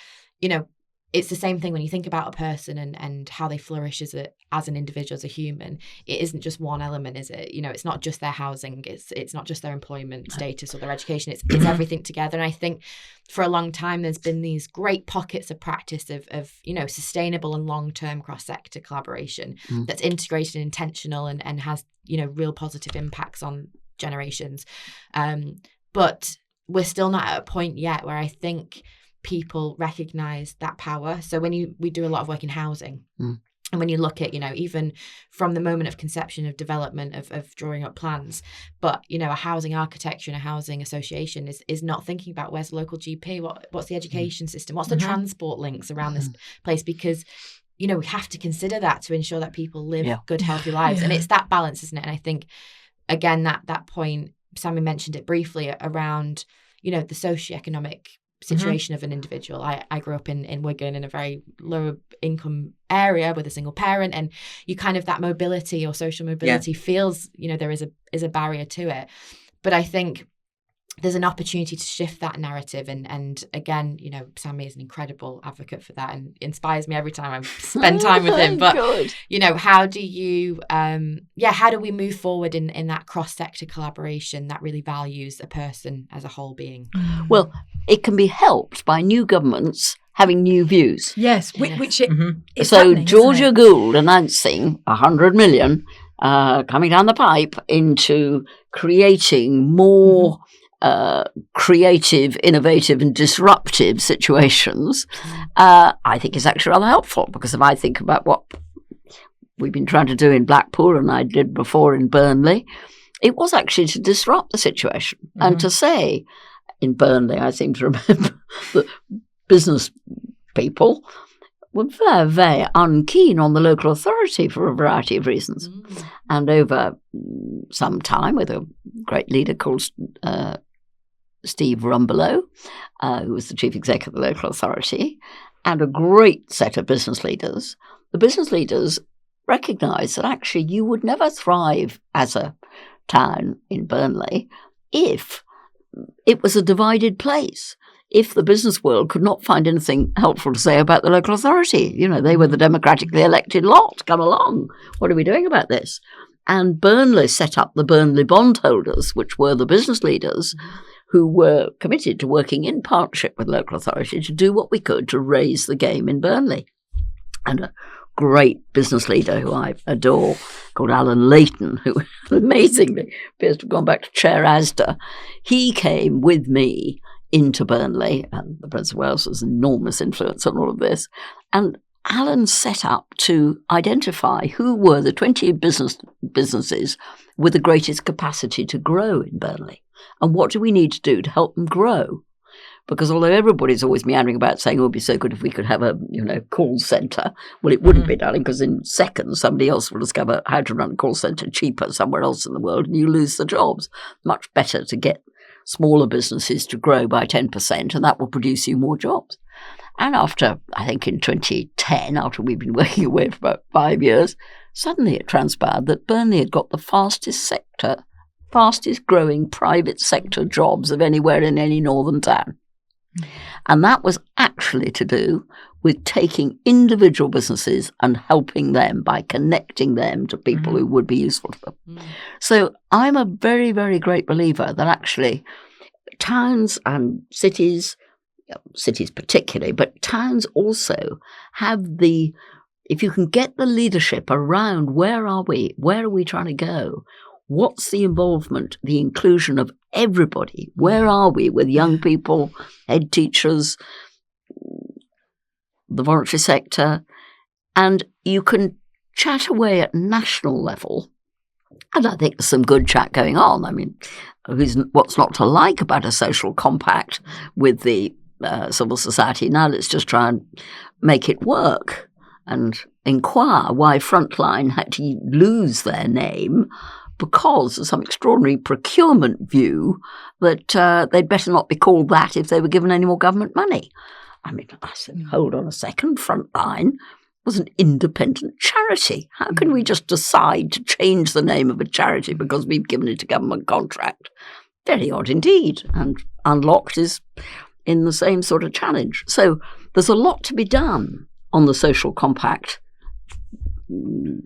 Speaker 1: it's the same thing when you think about a person and how they flourish as an individual, as a human. It isn't just one element, is it? It's not just their housing, it's not just their employment status or their education, it's everything together. And I think for a long time there's been these great pockets of practice of sustainable and long-term cross-sector collaboration that's integrated and intentional and has real positive impacts on generations. But we're still not at a point yet where I think people recognize that power. So when we do a lot of work in housing, and when you look at, even from the moment of conception of development of drawing up plans, but, a housing architecture and a housing association is not thinking about where's the local GP, what's the education system, what's the transport links around this place, because, we have to consider that to ensure that people live good, healthy lives. And it's that balance, isn't it? And I think, again, that point, Sami mentioned it briefly around, the socioeconomic situation of an individual. I grew up in Wigan in a very low income area with a single parent, and you kind of that mobility or social mobility feels, there is a barrier to it. But I think there's an opportunity to shift that narrative. And again, Sami is an incredible advocate for that and inspires me every time I spend time with him. But, how do you, how do we move forward in that cross-sector collaboration that really values a person as a whole being?
Speaker 3: Well, it can be helped by new governments having new views.
Speaker 4: Yes, which is
Speaker 3: so
Speaker 4: happening,
Speaker 3: Georgia Gould announcing 100 million coming down the pipe into creating more creative, innovative and disruptive situations, I think is actually rather helpful, because if I think about what we've been trying to do in Blackpool and I did before in Burnley, it was actually to disrupt the situation and to say, in Burnley, I seem to remember that business people were very, very unkeen on the local authority for a variety of reasons. And over some time, with a great leader called Steve Rumbelow, who was the chief executive of the local authority, and a great set of business leaders. The business leaders recognised that actually you would never thrive as a town in Burnley if it was a divided place. If the business world could not find anything helpful to say about the local authority, they were the democratically elected lot. Come along. What are we doing about this? And Burnley set up the Burnley bondholders, which were the business leaders who were committed to working in partnership with local authority to do what we could to raise the game in Burnley. And a great business leader who I adore, called Alan Leighton, who amazingly appears to have gone back to chair ASDA, he came with me into Burnley, and the Prince of Wales has enormous influence on all of this. And Alan set up to identify who were the 20 businesses with the greatest capacity to grow in Burnley, and what do we need to do to help them grow. Because although everybody's always meandering about saying, it'd be so good if we could have a, call centre. Well, it wouldn't be, darling, because in seconds somebody else will discover how to run a call centre cheaper somewhere else in the world and you lose the jobs. Much better to get smaller businesses to grow by 10%, and that will produce you more jobs. And after, I think in 2010, after we've been working away for about 5 years, suddenly it transpired that Burnley had got the fastest growing private sector jobs of anywhere in any northern town. And that was actually to do with taking individual businesses and helping them by connecting them to people who would be useful to them. So I'm a very, very great believer that actually towns and cities particularly, but towns also have if you can get the leadership around where are we trying to go, what's the involvement, the inclusion of everybody, where are we with young people, head teachers, the voluntary sector, and you can chat away at national level. And I think there's some good chat going on. I mean, what's not to like about a social compact with the civil society? Now let's just try and make it work and inquire why Frontline had to lose their name because of some extraordinary procurement view that they'd better not be called that if they were given any more government money. I mean, I said, hold on a second, Frontline was an independent charity. How can we just decide to change the name of a charity because we've given it a government contract? Very odd indeed. And Unlocked is in the same sort of challenge. So there's a lot to be done on the social compact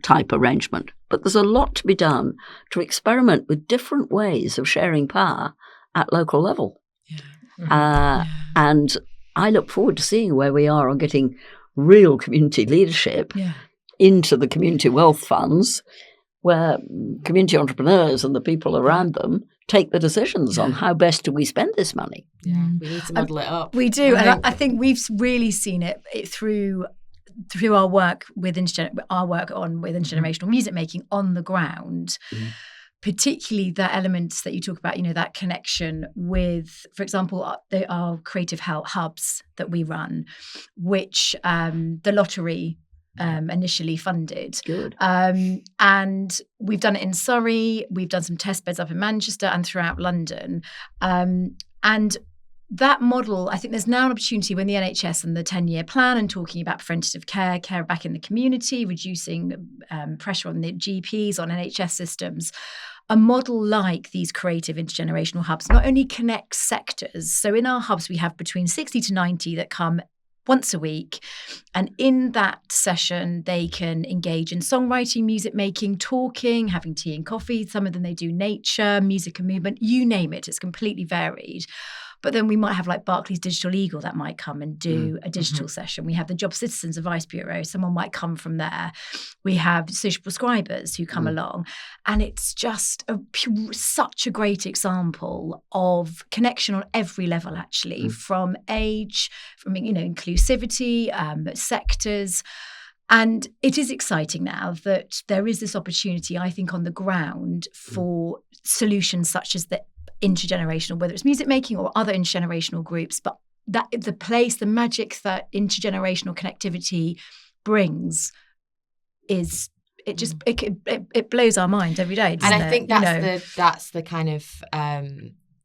Speaker 3: type arrangement, but there's a lot to be done to experiment with different ways of sharing power at local level. And I look forward to seeing where we are on getting real community leadership into the community wealth funds, where community entrepreneurs and the people around them take the decisions on how best do we spend this money.
Speaker 1: Yeah, we need to model it up.
Speaker 4: We do, and I think we've really seen it through our work with intergenerational music making on the ground. Particularly the elements that you talk about, that connection with, for example, our creative hubs that we run, which the lottery initially funded.
Speaker 3: Good.
Speaker 4: And we've done it in Surrey, we've done some test beds up in Manchester and throughout London. And that model, I think there's now an opportunity when the NHS and the 10-year plan and talking about preventative care back in the community, reducing pressure on the GPs, on NHS systems. A model like these creative intergenerational hubs not only connects sectors. So in our hubs, we have between 60 to 90 that come once a week. And in that session, they can engage in songwriting, music making, talking, having tea and coffee. Some of them, they do nature, music and movement, you name it. It's completely varied. But then we might have like Barclays Digital Eagle that might come and do a digital session. We have the Job Citizens Advice Bureau. Someone might come from there. We have social prescribers who come along. And it's just such a great example of connection on every level, actually, from age, from, inclusivity, sectors. And it is exciting now that there is this opportunity, I think, on the ground for solutions such as the intergenerational, whether it's music making or other intergenerational groups, but that the magic that intergenerational connectivity brings is it blows our mind every day.
Speaker 1: And I think that's the kind of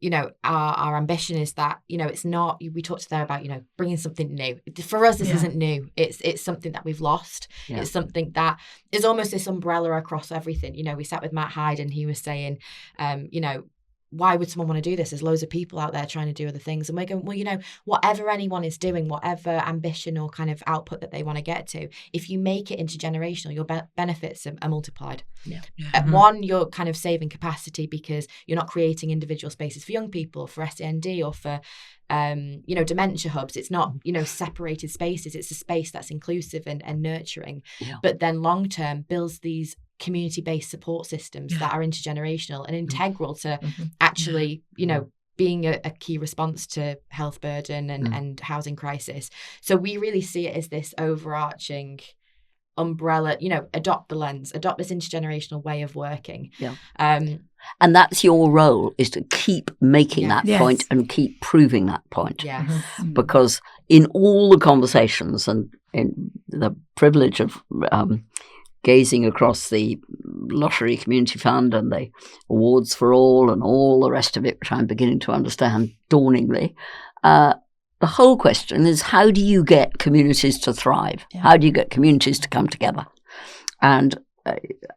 Speaker 1: you know, our ambition is that, you know, it's not, we talked there about, you know, bringing something new. For us, this isn't new. It's something that we've lost. Yeah. It's something that is almost this umbrella across everything. You know, we sat with Matt Hyde and he was saying, you know, why would someone want to do this? There's loads of people out there trying to do other things. And we're going, well, you know, whatever anyone is doing, whatever ambition or kind of output that they want to get to, if you make it intergenerational, your benefits are multiplied.
Speaker 3: Yeah.
Speaker 1: At one, you're kind of saving capacity because you're not creating individual spaces for young people, for SEND or for, you know, dementia hubs. It's not, you know, separated spaces. It's a space that's inclusive and nurturing. Yeah. But then long term builds these community-based support systems that are intergenerational and integral to actually, you know, being a key response to health burden and housing crisis. So we really see it as this overarching umbrella, you know, adopt the lens, adopt this intergenerational way of working.
Speaker 3: Yeah. And that's your role, is to keep making that point and keep proving that point.
Speaker 1: Yes.
Speaker 3: Because in all the conversations and in the privilege of gazing across the Lottery Community Fund and the Awards for All and all the rest of it, which I'm beginning to understand dawningly, the whole question is, how do you get communities to thrive? Yeah. How do you get communities to come together? And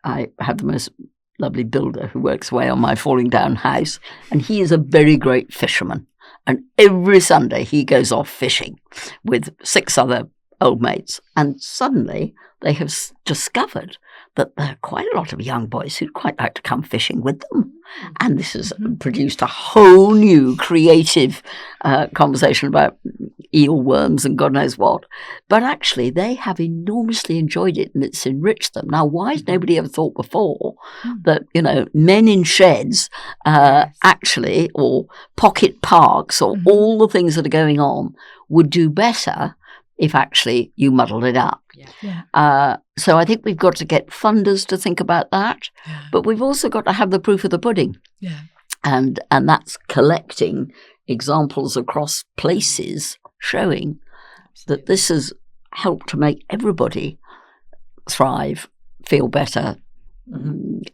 Speaker 3: I have the most lovely builder who works away on my falling down house, and he is a very great fisherman. And every Sunday he goes off fishing with 6 other old mates, and suddenly they have discovered that there are quite a lot of young boys who'd quite like to come fishing with them. And this has produced a whole new creative conversation about eelworms and God knows what. But actually, they have enormously enjoyed it and it's enriched them. Now, why has nobody ever thought before that, you know, men in sheds actually, or pocket parks, or all the things that are going on would do better if actually you muddled it up. So I think we've got to get funders to think about that, but we've also got to have the proof of the pudding. And that's collecting examples across places showing that this has helped to make everybody thrive, feel better,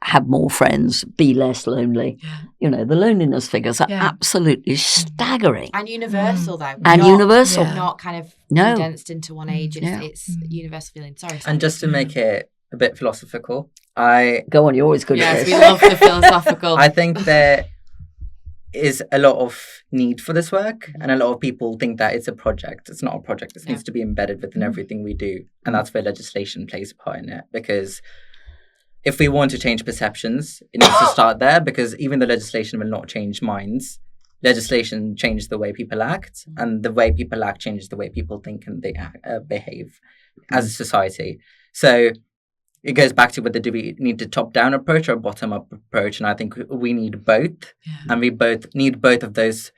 Speaker 3: have more friends, be less lonely. You know, the loneliness figures are absolutely staggering.
Speaker 1: And universal, though.
Speaker 3: And universal.
Speaker 1: Not kind of condensed into one age. It's universal feeling. Sorry.
Speaker 2: And just to make it a bit philosophical, Go
Speaker 3: on, you're always good at this.
Speaker 1: Yes, we love the philosophical.
Speaker 2: I think there is a lot of need for this work, and a lot of people think that it's a project. It's not a project. It needs to be embedded within everything we do. And that's where legislation plays a part in it, because if we want to change perceptions, it needs to start there, because even the legislation will not change minds. Legislation changes the way people act, and the way people act changes the way people think and they behave as a society. So it goes back to whether do we need a top-down approach or a bottom-up approach, and I think we need both, and we both need both of those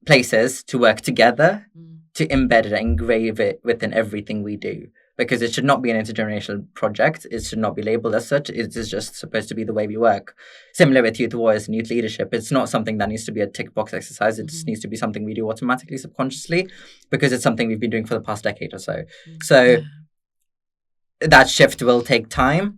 Speaker 2: places to work together to embed it and engrave it within everything we do. Because it should not be an intergenerational project. It should not be labelled as such. It is just supposed to be the way we work. Similar with youth voice and youth leadership. It's not something that needs to be a tick box exercise. It just needs to be something we do automatically, subconsciously, because it's something we've been doing for the past decade or so. So that shift will take time,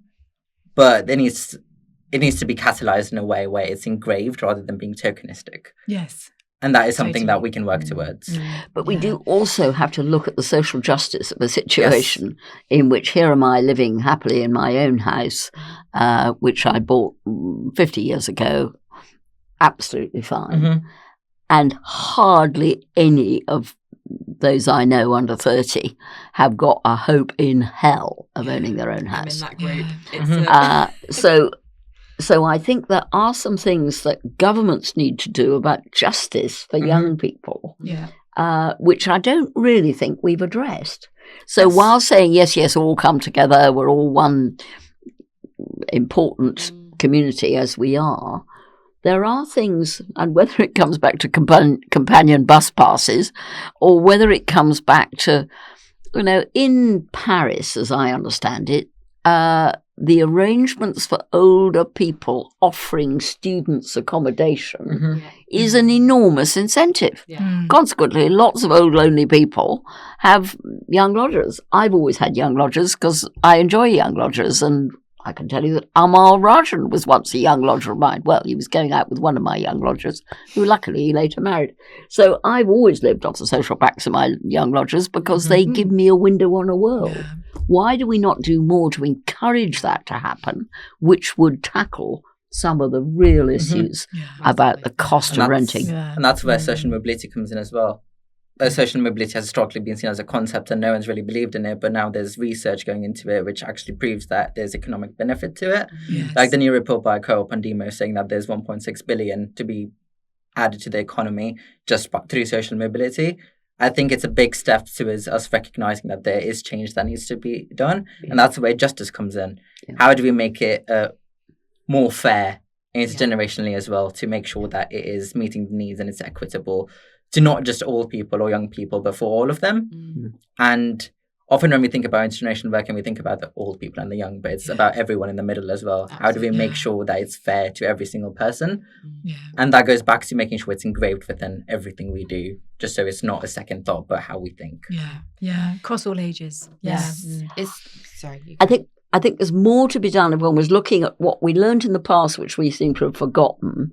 Speaker 2: but it needs to be catalyzed in a way where it's engraved rather than being tokenistic.
Speaker 4: Yes.
Speaker 2: And that is something that we can work towards.
Speaker 3: But we do also have to look at the social justice of a situation in which here am I living happily in my own house, which I bought 50 years ago, absolutely fine. And hardly any of those I know under 30 have got a hope in hell of owning their own house.
Speaker 1: I'm in that group.
Speaker 3: So I think there are some things that governments need to do about justice for young people, which I don't really think we've addressed. So while saying, yes, all come together, we're all one important community as we are, there are things, and whether it comes back to companion bus passes or whether it comes back to, you know, in Paris, as I understand it, the arrangements for older people offering students accommodation is an enormous incentive. Consequently, lots of old lonely people have young lodgers. I've always had young lodgers because I enjoy young lodgers, and I can tell you that Amal Rajan was once a young lodger of mine. Well, he was going out with one of my young lodgers, who luckily he later married. So I've always lived off the social backs of my young lodgers because they give me a window on a world. Yeah. Why do we not do more to encourage that to happen, which would tackle some of the real issues about the cost of renting?
Speaker 2: And that's where social mobility comes in as well. Social mobility has historically been seen as a concept and no one's really believed in it, but now there's research going into it which actually proves that there's economic benefit to it. Yes. Like the new report by Co-op and Demo saying that there's 1.6 billion to be added to the economy just through social mobility. I think it's a big step to us recognizing that there is change that needs to be done, and that's where justice comes in. How do we make it more fair intergenerationally as well, to make sure that it is meeting the needs and it's equitable to not just old people or young people, but for all of them. And often when we think about intergenerational work, and we think about the old people and the young, but it's about everyone in the middle as well. Absolutely. How do we make sure that it's fair to every single person? And that goes back to making sure it's engraved within everything we do, just so it's not a second thought, but how we think.
Speaker 4: Across all ages.
Speaker 3: I think there's more to be done if one was looking at what we learned in the past, which we seem to have forgotten.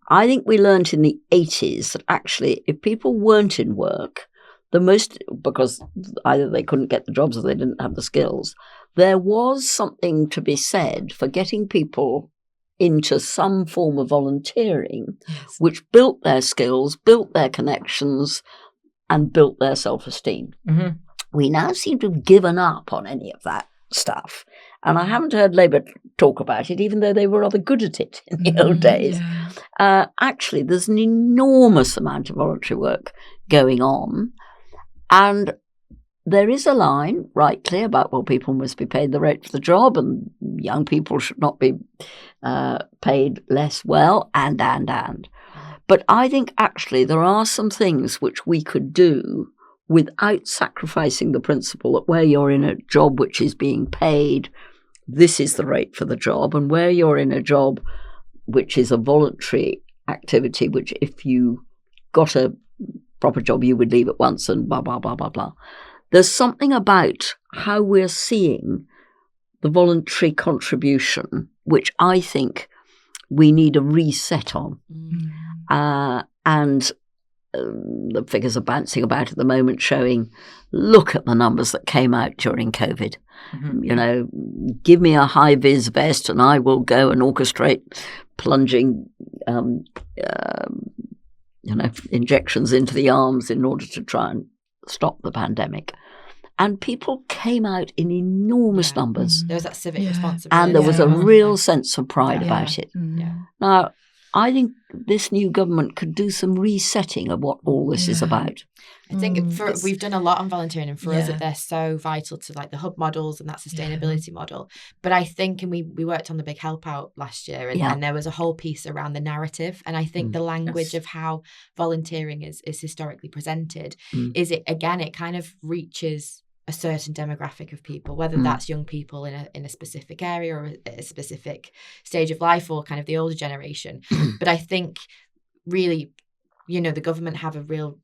Speaker 3: I think we learned in the 80s that actually if people weren't in work, because either they couldn't get the jobs or they didn't have the skills, there was something to be said for getting people into some form of volunteering, which built their skills, built their connections, and built their self-esteem. We now seem to have given up on any of that stuff. And I haven't heard Labour talk about it, even though they were rather good at it in the old days. Actually, there's an enormous amount of voluntary work going on. And there is a line, rightly, about, well, people must be paid the rate for the job and young people should not be paid less well, and. But I think actually there are some things which we could do without sacrificing the principle that where you're in a job which is being paid, this is the rate for the job, and where you're in a job which is a voluntary activity, which if you got a proper job you would leave at once and blah, blah, blah, blah, blah. There's something about how we're seeing the voluntary contribution which I think we need a reset on. And the figures are bouncing about at the moment showing, look at the numbers that came out during COVID. You know, give me a high-vis vest and I will go and orchestrate plunging, injections into the arms in order to try and stop the pandemic. And people came out in enormous numbers.
Speaker 1: There was that civic responsibility.
Speaker 3: And there was a real sense of pride about it. Now, I think this new government could do some resetting of what all this is about.
Speaker 1: I think we've done a lot on volunteering, and for us they're so vital to like the hub models and that sustainability model. But I think, and we worked on the big help out last year, and there was a whole piece around the narrative. And I think the language of how volunteering is historically presented is it kind of reaches a certain demographic of people, whether that's young people in a specific area or a specific stage of life, or kind of the older generation. But I think really, the government have a real,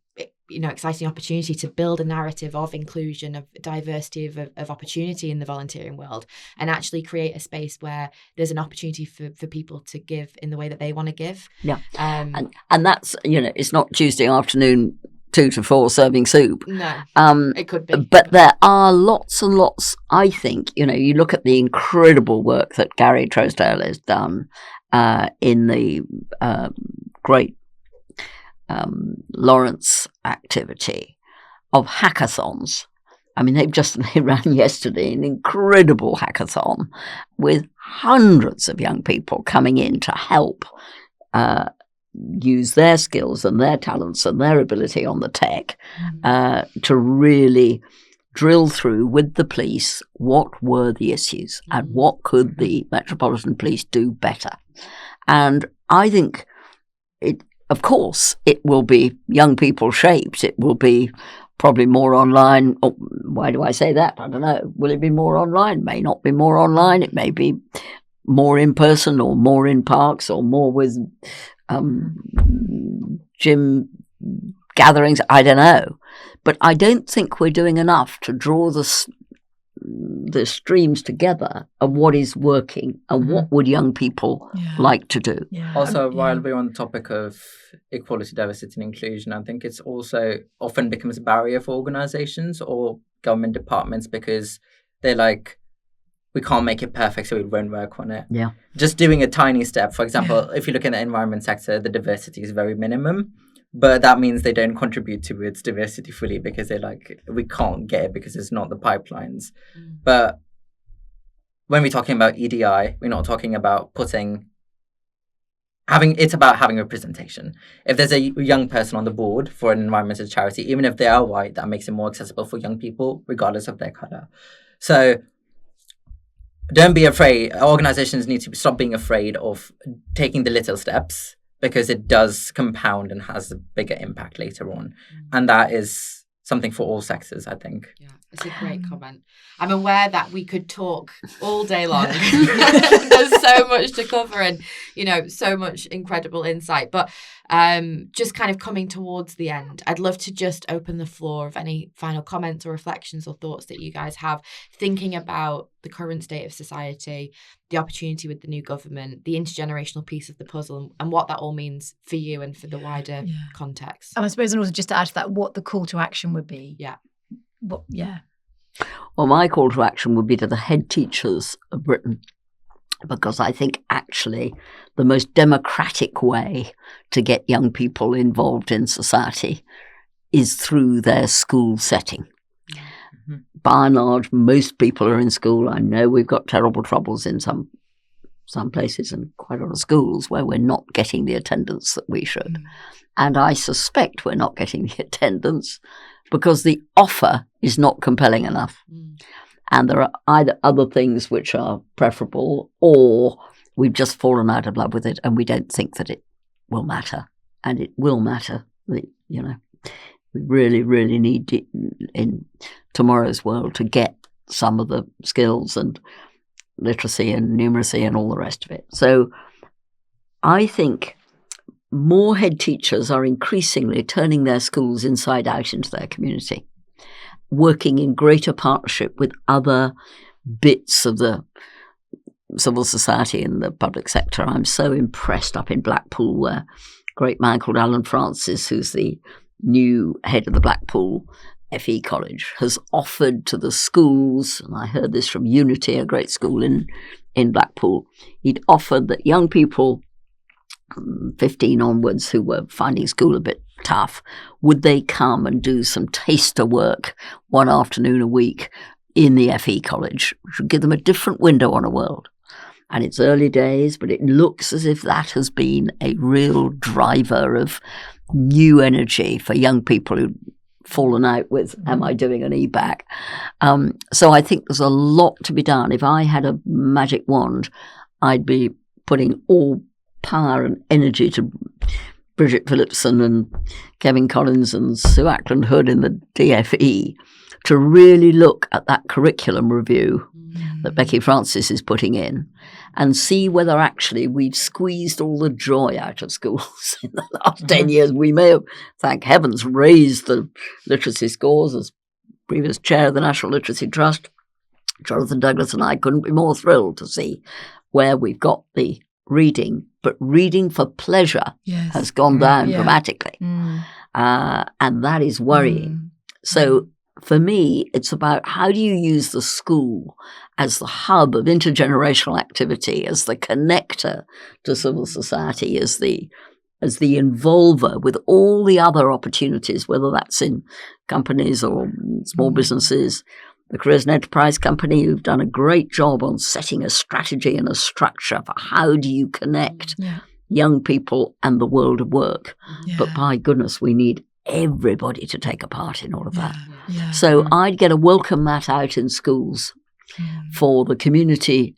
Speaker 1: exciting opportunity to build a narrative of inclusion, of diversity, of opportunity in the volunteering world, and actually create a space where there's an opportunity for people to give in the way that they want to give.
Speaker 3: And that's, it's not Tuesday afternoon 2 to 4 serving soup.
Speaker 1: No, it could be.
Speaker 3: But there are lots and lots, I think, you look at the incredible work that Gary Trousdale has done in the great Lawrence activity of hackathons. I mean, they ran yesterday an incredible hackathon with hundreds of young people coming in to help use their skills and their talents and their ability on the tech to really drill through with the police what were the issues and what could the Metropolitan Police do better. And I think of course, it will be young people shaped. It will be probably more online. Oh, why do I say that? I don't know. Will it be more online? May not be more online. It may be more in person or more in parks or more with gym gatherings. I don't know. But I don't think we're doing enough to draw the the streams together of what is working and what would young people like to do.
Speaker 2: Also, while we're on the topic of equality, diversity and inclusion, I think it's also often becomes a barrier for organizations or government departments because they're like, we can't make it perfect, so we won't work on it.
Speaker 3: Yeah.
Speaker 2: Just doing a tiny step. For example, if you look at the environment sector, the diversity is very minimum. But that means they don't contribute towards diversity fully because they're like, we can't get it because it's not the pipelines. But when we're talking about EDI, we're not talking about it's about having representation. If there's a young person on the board for an environmental charity, even if they are white, that makes it more accessible for young people, regardless of their color. So don't be afraid. Organizations need to stop being afraid of taking the little steps, because it does compound and has a bigger impact later on. And that is something for all sectors, I think.
Speaker 1: Yeah, it's a great comment. I'm aware that we could talk all day long. There's so much to cover and, so much incredible insight. But just kind of coming towards the end, I'd love to just open the floor of any final comments or reflections or thoughts that you guys have, thinking about the current state of society, the opportunity with the new government, the intergenerational piece of the puzzle, and what that all means for you and for the wider context.
Speaker 4: And I suppose, and also just to add to that, what the call to action would be.
Speaker 1: Yeah.
Speaker 3: Well, my call to action would be to the head teachers of Britain, because I think actually the most democratic way to get young people involved in society is through their school setting. By and large, most people are in school. I know we've got terrible troubles in some places and quite a lot of schools where we're not getting the attendance that we should. And I suspect we're not getting the attendance because the offer is not compelling enough. And there are either other things which are preferable, or we've just fallen out of love with it and we don't think that it will matter. And it will matter. We really, really need in tomorrow's world to get some of the skills and literacy and numeracy and all the rest of it. So I think more head teachers are increasingly turning their schools inside out into their community, working in greater partnership with other bits of the civil society and the public sector. I'm so impressed up in Blackpool, where a great man called Alan Francis, who's the new head of the Blackpool FE College, has offered to the schools, and I heard this from Unity, a great school in Blackpool, he'd offered that young people 15 onwards who were finding school a bit tough, would they come and do some taster work one afternoon a week in the FE College, which would give them a different window on a world. And it's early days, but it looks as if that has been a real driver of new energy for young people who've fallen out with, am I doing an e-back? So I think there's a lot to be done. If I had a magic wand, I'd be putting all power and energy to Bridget Phillipson and Kevin Collins and Sue Ackland Hood in the DFE to really look at that curriculum review that Becky Francis is putting in and see whether actually we've squeezed all the joy out of schools in the last 10 years. We may have, thank heavens, raised the literacy scores. As previous chair of the National Literacy Trust, Jonathan Douglas and I couldn't be more thrilled to see where we've got the reading, but reading for pleasure has gone down dramatically. And that is worrying. So for me, it's about how do you use the school as the hub of intergenerational activity, as the connector to civil society, as the involver with all the other opportunities, whether that's in companies or small businesses. The Careers and Enterprise Company, who've done a great job on setting a strategy and a structure for how do you connect young people and the world of work. But by goodness, we need everybody to take a part in all of that. So I'd get a welcome mat out in schools for the community,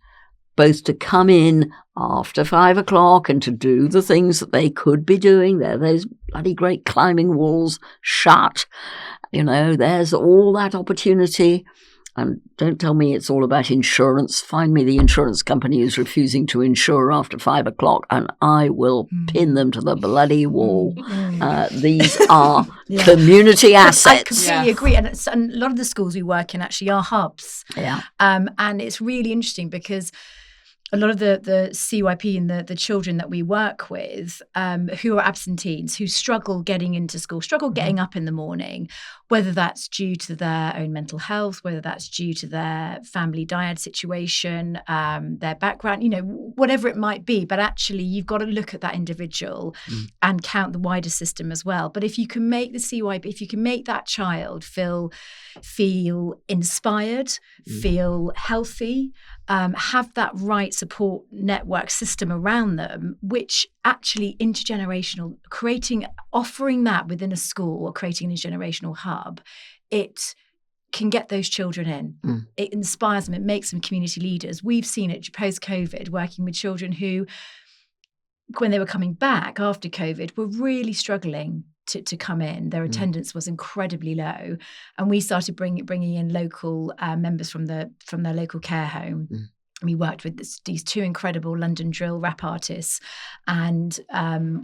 Speaker 3: both to come in after 5 o'clock and to do the things that they could be doing. There, those bloody great climbing walls shut. There's all that opportunity And don't tell me it's all about insurance. Find me the insurance company who's refusing to insure after 5 o'clock, and I will pin them to the bloody wall. These are community assets.
Speaker 4: I completely agree. And a lot of the schools we work in actually are hubs.
Speaker 3: Yeah.
Speaker 4: And it's really interesting because a lot of the CYP and the children that we work with who are absentees, who struggle getting into school, struggle getting up in the morning, whether that's due to their own mental health, whether that's due to their family dyad situation, their background, whatever it might be. But actually, you've got to look at that individual and count the wider system as well. But if you can make the CYP, if you can make that child feel inspired, feel healthy, have that right support network system around them, which actually intergenerational, offering that within a school or creating an intergenerational hub, it can get those children in. It inspires them. It makes them community leaders. We've seen it post-COVID, working with children who, when they were coming back after COVID, were really struggling to come in. Their attendance was incredibly low, and we started bringing in local members from their local care home. We worked with these two incredible London drill rap artists, and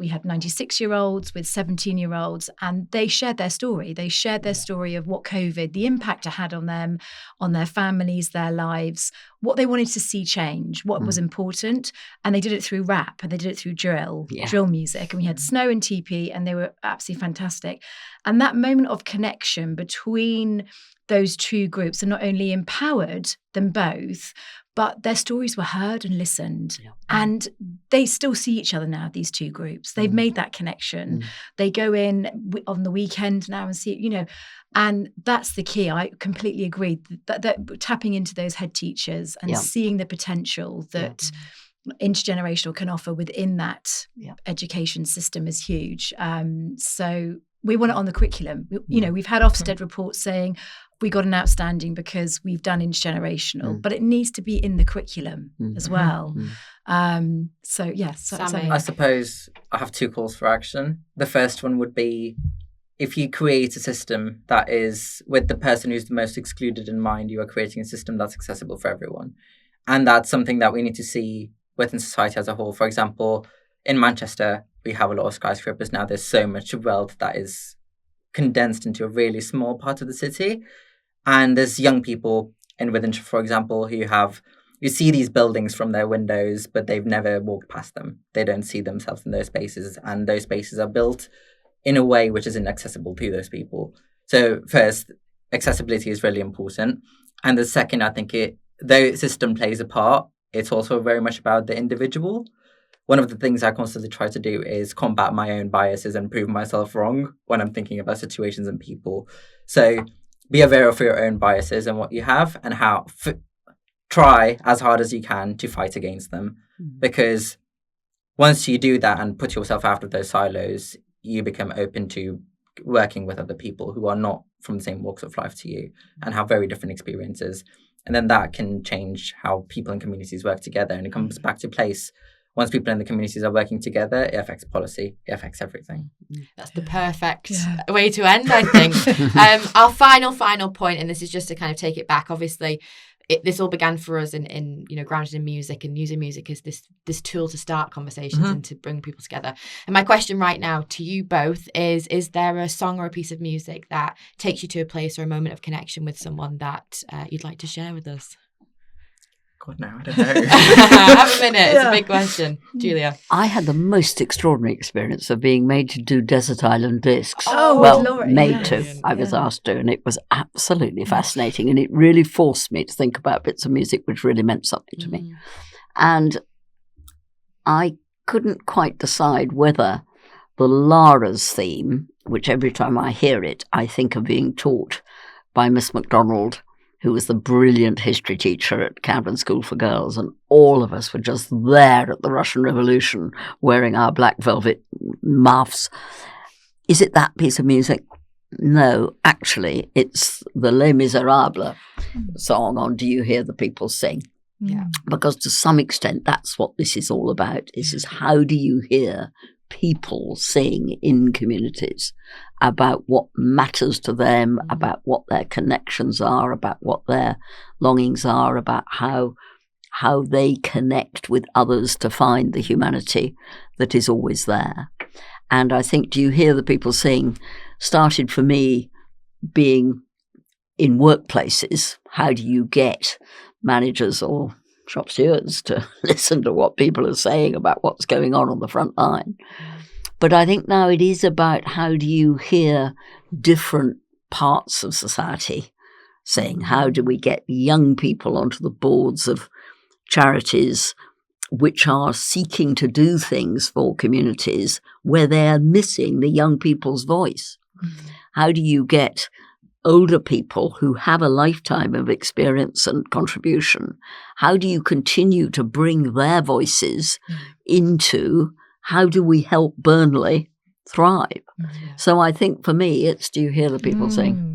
Speaker 4: we had 96-year-olds with 17-year-olds, and they shared their story. They shared their story of what COVID, the impact it had on them, on their families, their lives, what they wanted to see change, what was important. And they did it through rap, and they did it through drill music. And we had Snow and TP, and they were absolutely fantastic. And that moment of connection between those two groups and not only empowered them both, but their stories were heard and listened. And they still see each other now, these two groups. They've made that connection. They go in on the weekend now and see, and that's the key. I completely agree that tapping into those head teachers and seeing the potential that intergenerational can offer within that education system is huge. So we want it on the curriculum. We've had Ofsted reports saying we got an outstanding because we've done intergenerational, but it needs to be in the curriculum as well. So yes,
Speaker 2: I suppose I have two calls for action. The first one would be, if you create a system that is with the person who's the most excluded in mind, you are creating a system that's accessible for everyone. And that's something that we need to see within society as a whole. For example, in Manchester, we have a lot of skyscrapers now. There's so much wealth that is condensed into a really small part of the city. And there's young people in Wythenshawe, for example, you see these buildings from their windows, but they've never walked past them. They don't see themselves in those spaces. And those spaces are built in a way which is inaccessible to those people. So first, accessibility is really important. And the second, I think though the system plays a part, it's also very much about the individual. One of the things I constantly try to do is combat my own biases and prove myself wrong when I'm thinking about situations and people. So be aware of your own biases and what you have, and how try as hard as you can to fight against them. Because once you do that and put yourself out of those silos, you become open to working with other people who are not from the same walks of life to you and have very different experiences. And then that can change how people in communities work together. And it comes back to place. Once people in the communities are working together, it affects policy, it affects everything.
Speaker 1: That's the perfect way to end, I think. Our final point, and this is just to kind of take it back, obviously, this all began for us in grounded in music, and using music as this tool to start conversations and to bring people together. And my question right now to you both is there a song or a piece of music that takes you to a place or a moment of connection with someone that you'd like to share with us?
Speaker 2: God, no, I don't know.
Speaker 1: Have a minute. It's a big question. Julia.
Speaker 3: I had the most extraordinary experience of being made to do Desert Island Discs.
Speaker 4: Oh,
Speaker 3: well,
Speaker 4: Laura,
Speaker 3: made to. I was asked to, and it was absolutely fascinating. And it really forced me to think about bits of music which really meant something to me. And I couldn't quite decide whether the Lara's theme, which every time I hear it, I think of being taught by Miss MacDonald, who was the brilliant history teacher at Camden School for Girls, and all of us were just there at the Russian Revolution wearing our black velvet muffs. Is it that piece of music? No, actually, it's the Les Miserables song on Do You Hear the People Sing?
Speaker 1: Yeah.
Speaker 3: Because to some extent, that's what this is all about. This is how do you hear people sing in communities? about what matters to them, about what their connections are, about what their longings are, about how they connect with others to find the humanity that is always there. And I think, do you hear the people saying, started for me being in workplaces. How do you get managers or shop stewards to listen to what people are saying about what's going on the front line? But I think now it is about how do you hear different parts of society saying, how do we get young people onto the boards of charities which are seeking to do things for communities where they're missing the young people's voice? How do you get older people who have a lifetime of experience and contribution? How do you continue to bring their voices into how do we help Burnley thrive? So I think for me, it's, do you hear the people saying?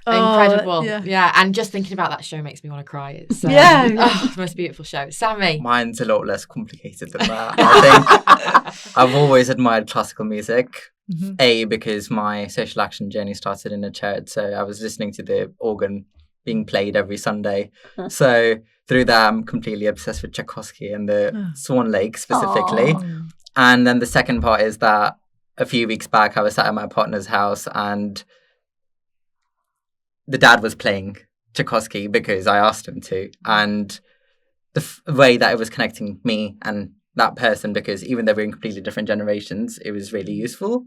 Speaker 1: Incredible. Yeah. And just thinking about that show makes me want to cry. It's it's the most beautiful show. Sami?
Speaker 2: Mine's a lot less complicated than that. I think I've always admired classical music. Because my social action journey started in a church, so I was listening to the organ being played every Sunday. So through that, I'm completely obsessed with Tchaikovsky and the Swan Lake specifically. And then the second part is that a few weeks back, I was sat at my partner's house and the dad was playing Tchaikovsky because I asked him to. And the way that it was connecting me and that person, because even though we're in completely different generations, it was really useful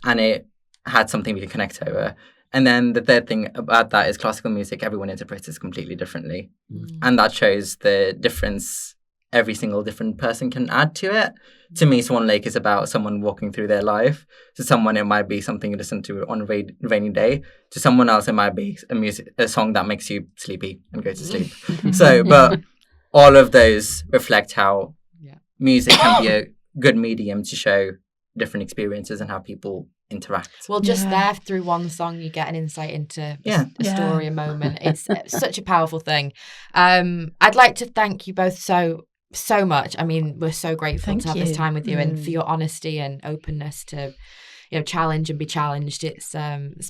Speaker 2: and it had something we could connect over. And then the third thing about that is classical music, everyone interprets it completely differently. And that shows the difference every single different person can add to it. To me, Swan Lake is about someone walking through their life. To someone, it might be something you listen to on a rainy day. To someone else, it might be a song that makes you sleepy and go to sleep. But all of those reflect how music can be a good medium to show different experiences and how people interact.
Speaker 1: Well, just there through one song, you get an insight into a story, a moment. It's such a powerful thing. I'd like to thank you both so much. I mean, we're so grateful to have this time with you and for your honesty and openness to, challenge and be challenged. It's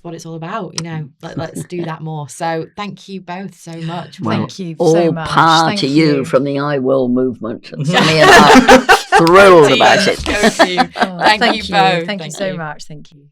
Speaker 1: what it's all about. Let's do that more. So thank you both so much.
Speaker 3: Well,
Speaker 4: thank you
Speaker 3: all
Speaker 4: so much.
Speaker 3: Power to you from the I Will movement. And Sami and I are thrilled about it.
Speaker 1: Thank you both.
Speaker 4: Thank you so much. Thank you.